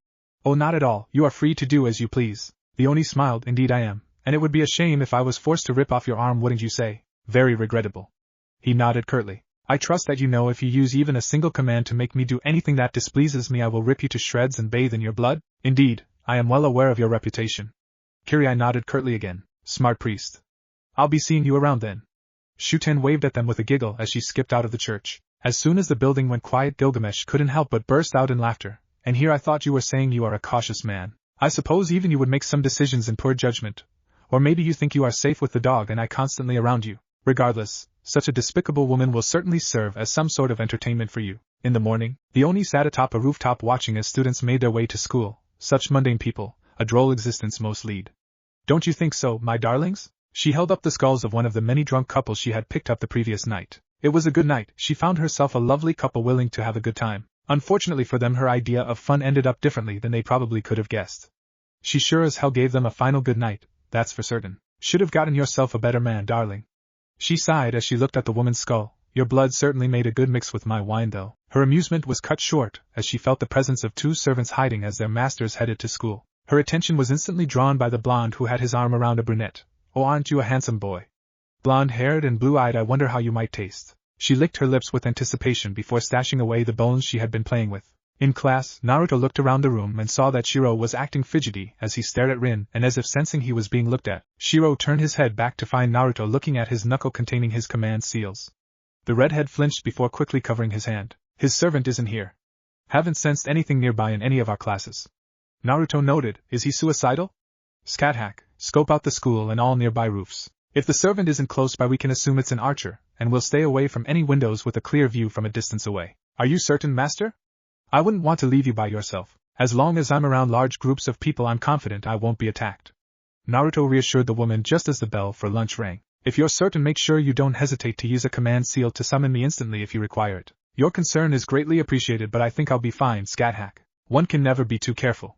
Oh, not at all. You are free to do as you please. The Oni smiled. Indeed I am. And it would be a shame if I was forced to rip off your arm, wouldn't you say? Very regrettable. He nodded curtly. I trust that you know if you use even a single command to make me do anything that displeases me, I will rip you to shreds and bathe in your blood? Indeed, I am well aware of your reputation. Kirai nodded curtly again. Smart priest. I'll be seeing you around then. Shuten waved at them with a giggle as she skipped out of the church. As soon as the building went quiet, Gilgamesh couldn't help but burst out in laughter. And here I thought you were saying you are a cautious man. I suppose even you would make some decisions in poor judgment. Or maybe you think you are safe with the dog and I constantly around you. Regardless, such a despicable woman will certainly serve as some sort of entertainment for you. In the morning, the Oni sat atop a rooftop watching as students made their way to school. Such mundane people, a droll existence most lead. Don't you think so, my darlings? She held up the skulls of one of the many drunk couples she had picked up the previous night. It was a good night. She found herself a lovely couple willing to have a good time. Unfortunately for them, her idea of fun ended up differently than they probably could have guessed. She sure as hell gave them a final good night, that's for certain. Should have gotten yourself a better man, darling. She sighed as she looked at the woman's skull. Your blood certainly made a good mix with my wine, though. Her amusement was cut short as she felt the presence of 2 servants hiding as their masters headed to school. Her attention was instantly drawn by the blonde who had his arm around a brunette. Oh, aren't you a handsome boy? Blonde-haired and blue-eyed, I wonder how you might taste. She licked her lips with anticipation before stashing away the bones she had been playing with. In class, Naruto looked around the room and saw that Shirou was acting fidgety as he stared at Rin, and as if sensing he was being looked at, Shirou turned his head back to find Naruto looking at his knuckle containing his command seals. The redhead flinched before quickly covering his hand. His servant isn't here. Haven't sensed anything nearby in any of our classes. Naruto noted. Is he suicidal? Scat hack, scope out the school and all nearby roofs. If the servant isn't close by, we can assume it's an archer, and we'll stay away from any windows with a clear view from a distance away. Are you certain, master? I wouldn't want to leave you by yourself. As long as I'm around large groups of people, I'm confident I won't be attacked. Naruto reassured the woman just as the bell for lunch rang. If you're certain, make sure you don't hesitate to use a command seal to summon me instantly if you require it. Your concern is greatly appreciated, but I think I'll be fine, scat hack. One can never be too careful.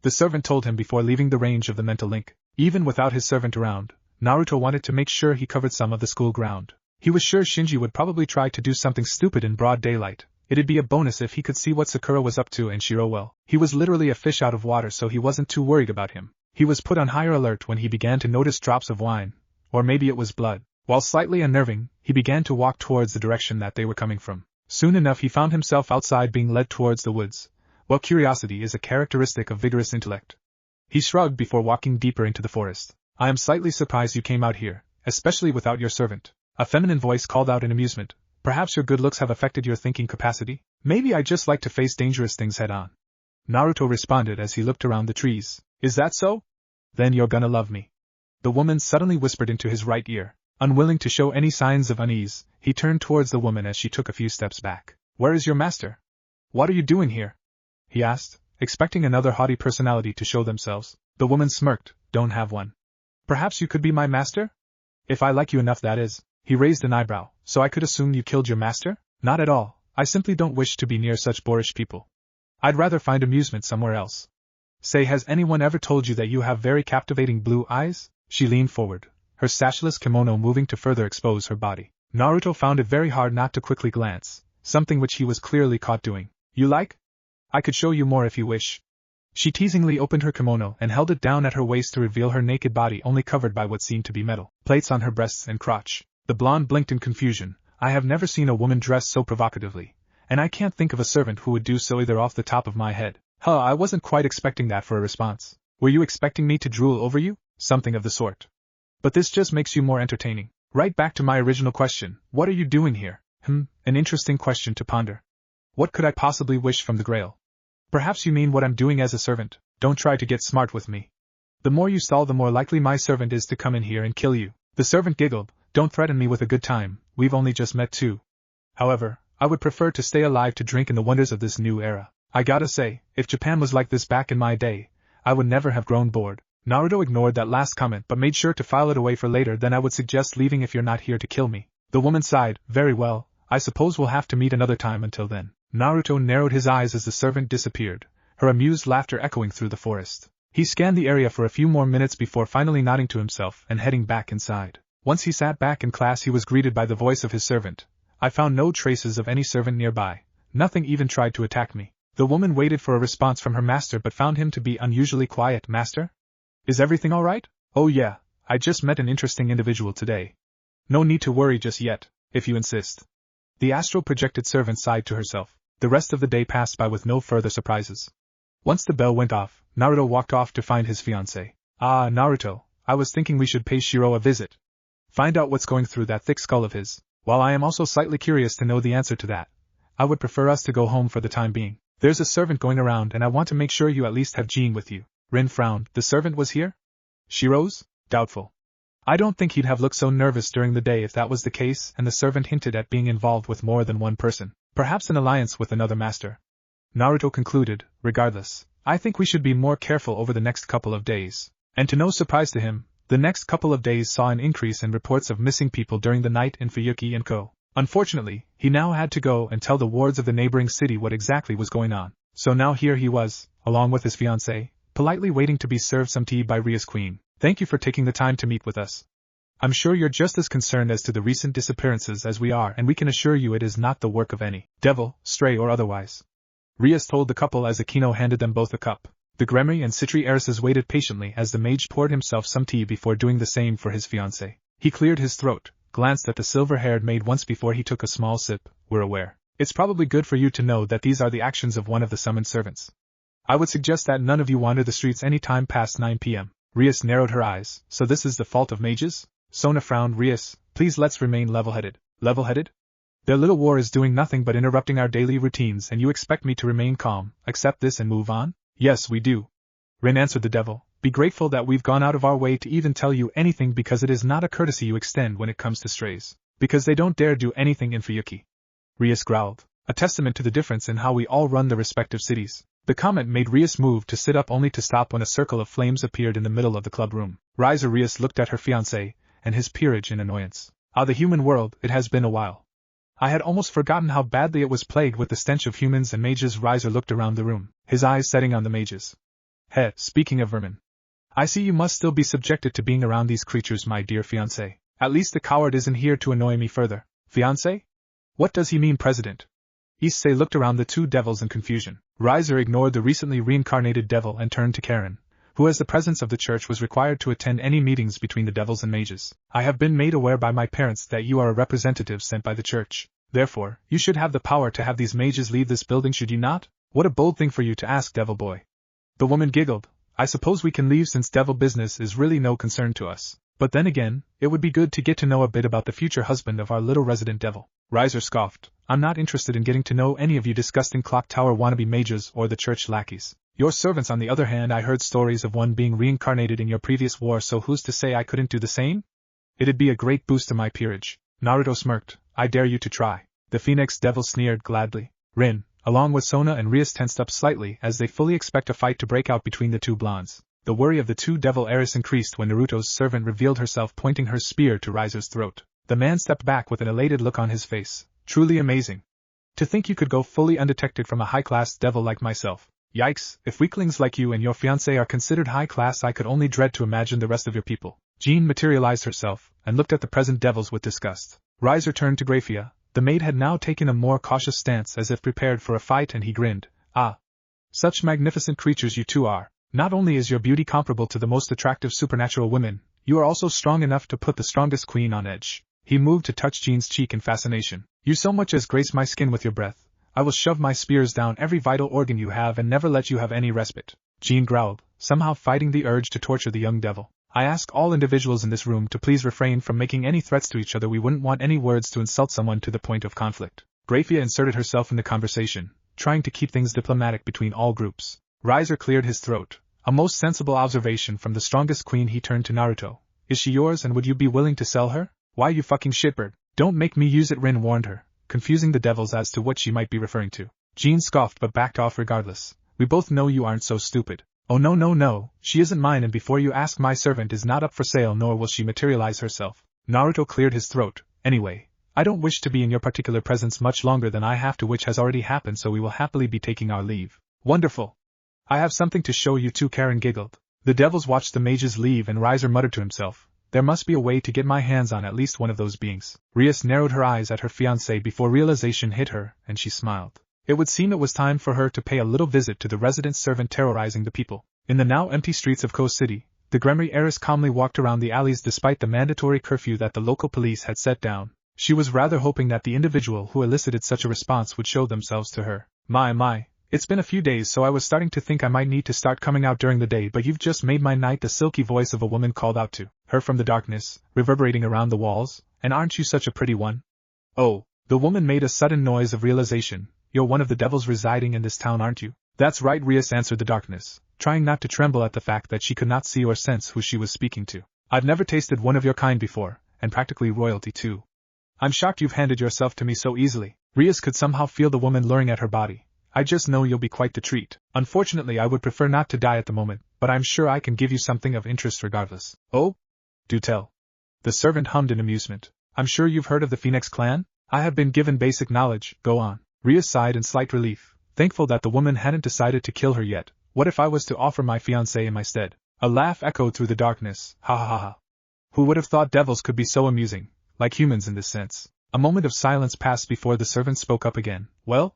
The servant told him before leaving the range of the mental link. Even without his servant around, Naruto wanted to make sure he covered some of the school ground. He was sure Shinji would probably try to do something stupid in broad daylight. It'd be a bonus if he could see what Sakura was up to and Shirou well. He was literally a fish out of water, so he wasn't too worried about him. He was put on higher alert when he began to notice drops of wine, or maybe it was blood. While slightly unnerving, he began to walk towards the direction that they were coming from. Soon enough he found himself outside being led towards the woods. Well, curiosity is a characteristic of vigorous intellect. He shrugged before walking deeper into the forest. I am slightly surprised you came out here, especially without your servant. A feminine voice called out in amusement. Perhaps your good looks have affected your thinking capacity? Maybe I just like to face dangerous things head on. Naruto responded as he looked around the trees. Is that so? Then you're gonna love me. The woman suddenly whispered into his right ear. Unwilling to show any signs of unease, he turned towards the woman as she took a few steps back. Where is your master? What are you doing here? He asked, expecting another haughty personality to show themselves. The woman smirked. Don't have one. Perhaps you could be my master? If I like you enough, that is. He raised an eyebrow. So I could assume you killed your master? Not at all. I simply don't wish to be near such boorish people. I'd rather find amusement somewhere else. Say, has anyone ever told you that you have very captivating blue eyes? She leaned forward, her sashless kimono moving to further expose her body. Naruto found it very hard not to quickly glance, something which he was clearly caught doing. You like? I could show you more if you wish. She teasingly opened her kimono and held it down at her waist to reveal her naked body only covered by what seemed to be metal plates on her breasts and crotch. The blonde blinked in confusion. I have never seen a woman dressed so provocatively, and I can't think of a servant who would do so either off the top of my head. I wasn't quite expecting that for a response. Were you expecting me to drool over you? Something of the sort. But this just makes you more entertaining. Right back to my original question, what are you doing here? An interesting question to ponder. What could I possibly wish from the Grail? Perhaps you mean what I'm doing as a servant. Don't try to get smart with me. The more you stall, the more likely my servant is to come in here and kill you. The servant giggled. Don't threaten me with a good time, we've only just met too. However, I would prefer to stay alive to drink in the wonders of this new era. I gotta say, if Japan was like this back in my day, I would never have grown bored. Naruto ignored that last comment but made sure to file it away for later. Then I would suggest leaving if you're not here to kill me. The woman sighed. Very well, I suppose we'll have to meet another time. Until then. Naruto narrowed his eyes as the servant disappeared, her amused laughter echoing through the forest. He scanned the area for a few more minutes before finally nodding to himself and heading back inside. Once he sat back in class, he was greeted by the voice of his servant. I found no traces of any servant nearby. Nothing even tried to attack me. The woman waited for a response from her master but found him to be unusually quiet. Master? Is everything all right? Oh yeah, I just met an interesting individual today. No need to worry just yet, if you insist. The astral projected servant sighed to herself. The rest of the day passed by with no further surprises. Once the bell went off, Naruto walked off to find his fiancée. Ah, Naruto, I was thinking we should pay Shirou a visit. Find out what's going through that thick skull of his. While I am also slightly curious to know the answer to that, I would prefer us to go home for the time being. There's a servant going around and I want to make sure you at least have Jeanne with you. Rin frowned. The servant was here? Shirou's? Doubtful. I don't think he'd have looked so nervous during the day if that was the case, and the servant hinted at being involved with more than one person. Perhaps an alliance with another master. Naruto concluded, regardless, I think we should be more careful over the next couple of days. And to no surprise to him, the next couple of days saw an increase in reports of missing people during the night in Fuyuki and Kuoh. Unfortunately, he now had to go and tell the wards of the neighboring city what exactly was going on. So now here he was, along with his fiancée, politely waiting to be served some tea by Rias' queen. Thank you for taking the time to meet with us. I'm sure you're just as concerned as to the recent disappearances as we are, and we can assure you it is not the work of any devil, stray or otherwise. Rias told the couple as Akino handed them both a cup. The Gremry and Citri heiresses waited patiently as the mage poured himself some tea before doing the same for his fiancée. He cleared his throat, glanced at the silver-haired maid once before he took a small sip. We're aware. It's probably good for you to know that these are the actions of one of the summoned servants. I would suggest that none of you wander the streets any time past 9 p.m. Rias narrowed her eyes. So this is the fault of mages? Sona frowned. Rias, please let's remain level-headed. Level-headed? Their little war is doing nothing but interrupting our daily routines, and you expect me to remain calm, accept this and move on? Yes, we do. Rin answered the devil. Be grateful that we've gone out of our way to even tell you anything, because it is not a courtesy you extend when it comes to strays. Because they don't dare do anything in Fuyuki. Rias growled. A testament to the difference in how we all run the respective cities. The comment made Rias move to sit up only to stop when a circle of flames appeared in the middle of the club room. Rias looked at her fiancé, and his peerage in annoyance. Ah, the human world, it has been a while. I had almost forgotten how badly it was plagued with the stench of humans and mages. Rias looked around the room, his eyes setting on the mages. Speaking of vermin. I see you must still be subjected to being around these creatures, my dear fiancé. At least the coward isn't here to annoy me further. Fiancé? What does he mean, President? Issei looked around the two devils in confusion. Rias ignored the recently reincarnated devil and turned to Karen, who as the presence of the church was required to attend any meetings between the devils and mages. I have been made aware by my parents that you are a representative sent by the church. Therefore, you should have the power to have these mages leave this building, should you not? What a bold thing for you to ask, Devil Boy. The woman giggled. I suppose we can leave since devil business is really no concern to us. But then again, it would be good to get to know a bit about the future husband of our little resident devil. Rias scoffed. I'm not interested in getting to know any of you disgusting clock tower wannabe mages or the church lackeys. Your servants, on the other hand, I heard stories of one being reincarnated in your previous war, so who's to say I couldn't do the same? It'd be a great boost to my peerage. Naruto smirked. I dare you to try. The Phoenix Devil sneered gladly. Rin, along with Sona and Rias, tensed up slightly as they fully expect a fight to break out between the two blondes. The worry of the two devil heiresses increased when Naruto's servant revealed herself, pointing her spear to Rias's throat. The man stepped back with an elated look on his face. Truly amazing. To think you could go fully undetected from a high-class devil like myself. Yikes, if weaklings like you and your fiancé are considered high-class, I could only dread to imagine the rest of your people. Jeanne materialized herself, and looked at the present devils with disgust. Rias turned to Graphia. The maid had now taken a more cautious stance, as if prepared for a fight, and he grinned. Ah! Such magnificent creatures you two are. Not only is your beauty comparable to the most attractive supernatural women, you are also strong enough to put the strongest queen on edge. He moved to touch Jeanne's cheek in fascination. You so much as grace my skin with your breath. I will shove my spears down every vital organ you have and never let you have any respite. Jeanne growled, somehow fighting the urge to torture the young devil. I ask all individuals in this room to please refrain from making any threats to each other. We wouldn't want any words to insult someone to the point of conflict. Graphia inserted herself in the conversation, trying to keep things diplomatic between all groups. Rias cleared his throat. A most sensible observation from the strongest queen. He turned to Naruto. Is she yours, and would you be willing to sell her? Why, you fucking shitbird. Don't make me use it, Rin warned her, confusing the devils as to what she might be referring to. Jeanne scoffed but backed off regardless. We both know you aren't so stupid. Oh no, she isn't mine, and before you ask, my servant is not up for sale, nor will she materialize herself. Naruto cleared his throat. Anyway, I don't wish to be in your particular presence much longer than I have to, which has already happened, so we will happily be taking our leave. Wonderful. I have something to show you too, Karen giggled. The devils watched the mages leave, and Rias muttered to himself. There must be a way to get my hands on at least one of those beings. Rias narrowed her eyes at her fiancé before realization hit her, and she smiled. It would seem it was time for her to pay a little visit to the resident servant terrorizing the people. In the now empty streets of Kuoh City, the Gremry heiress calmly walked around the alleys despite the mandatory curfew that the local police had set down. She was rather hoping that the individual who elicited such a response would show themselves to her. My, it's been a few days, so I was starting to think I might need to start coming out during the day, but you've just made my night, the silky voice of a woman called out to her from the darkness, reverberating around the walls. And aren't you such a pretty one? Oh, the woman made a sudden noise of realization. You're one of the devils residing in this town, aren't you? That's right, Rias answered the darkness, trying not to tremble at the fact that she could not see or sense who she was speaking to. I've never tasted one of your kind before, and practically royalty too. I'm shocked you've handed yourself to me so easily. Rias could somehow feel the woman luring at her body. I just know you'll be quite the treat. Unfortunately, I would prefer not to die at the moment, but I'm sure I can give you something of interest regardless. Oh? Do tell. The servant hummed in amusement. I'm sure you've heard of the Phoenix clan? I have been given basic knowledge. Go on. Rias sighed in slight relief, thankful that the woman hadn't decided to kill her yet. What if I was to offer my fiancé in my stead? A laugh echoed through the darkness. Ha ha ha ha. Who would have thought devils could be so amusing, like humans in this sense? A moment of silence passed before the servant spoke up again. Well?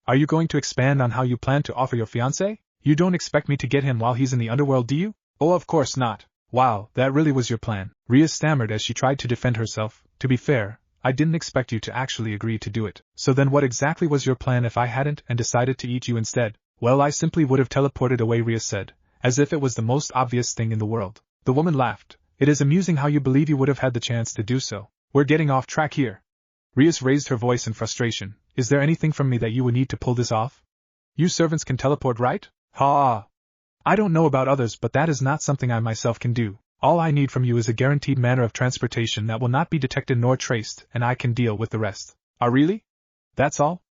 Are you going to expand on how you plan to offer your fiancé? You don't expect me to get him while he's in the underworld, do you? Oh, of course not. Wow, that really was your plan. Rias stammered as she tried to defend herself. To be fair, I didn't expect you to actually agree to do it. So then what exactly was your plan if I hadn't and decided to eat you instead? Well, I simply would have teleported away, Rias said, as if it was the most obvious thing in the world. The woman laughed. It is amusing how you believe you would have had the chance to do so. We're getting off track here. Rias raised her voice in frustration. Is there anything from me that you would need to pull this off? You servants can teleport, right? Ha! I don't know about others, but that is not something I myself can do. All I need from you is a guaranteed manner of transportation that will not be detected nor traced, and I can deal with the rest. Ah, really? That's all?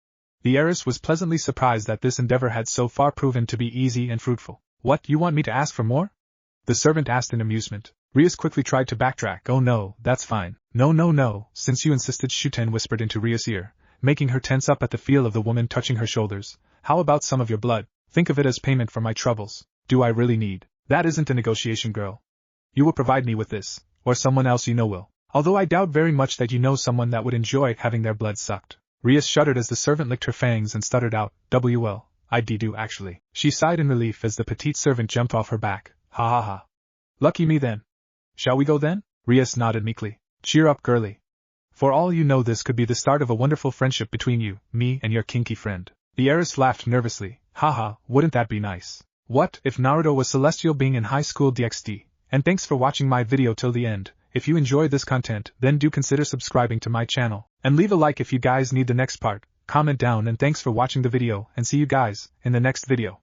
The heiress was pleasantly surprised that this endeavor had so far proven to be easy and fruitful. What, you want me to ask for more? The servant asked in amusement. Rias quickly tried to backtrack. Oh no, that's fine. No, since you insisted, Shuten whispered into Rias' ear, making her tense up at the feel of the woman touching her shoulders. How about some of your blood? Think of it as payment for my troubles. Do I really need? That isn't a negotiation, girl. You will provide me with this, or someone else you know will. Although I doubt very much that you know someone that would enjoy having their blood sucked. Rias shuddered as the servant licked her fangs and stuttered out, "Well, I do actually." She sighed in relief as the petite servant jumped off her back. "Ha ha ha. Lucky me then. Shall we go then?" Rias nodded meekly. "Cheer up, girlie. For all you know, this could be the start of a wonderful friendship between you, me, and your kinky friend." The heiress laughed nervously. "Haha, wouldn't that be nice? What if Naruto was celestial being in high school DxD? And thanks for watching my video till the end. If you enjoy this content, then do consider subscribing to my channel, and leave a like if you guys need the next part. Comment down, and thanks for watching the video, and see you guys in the next video.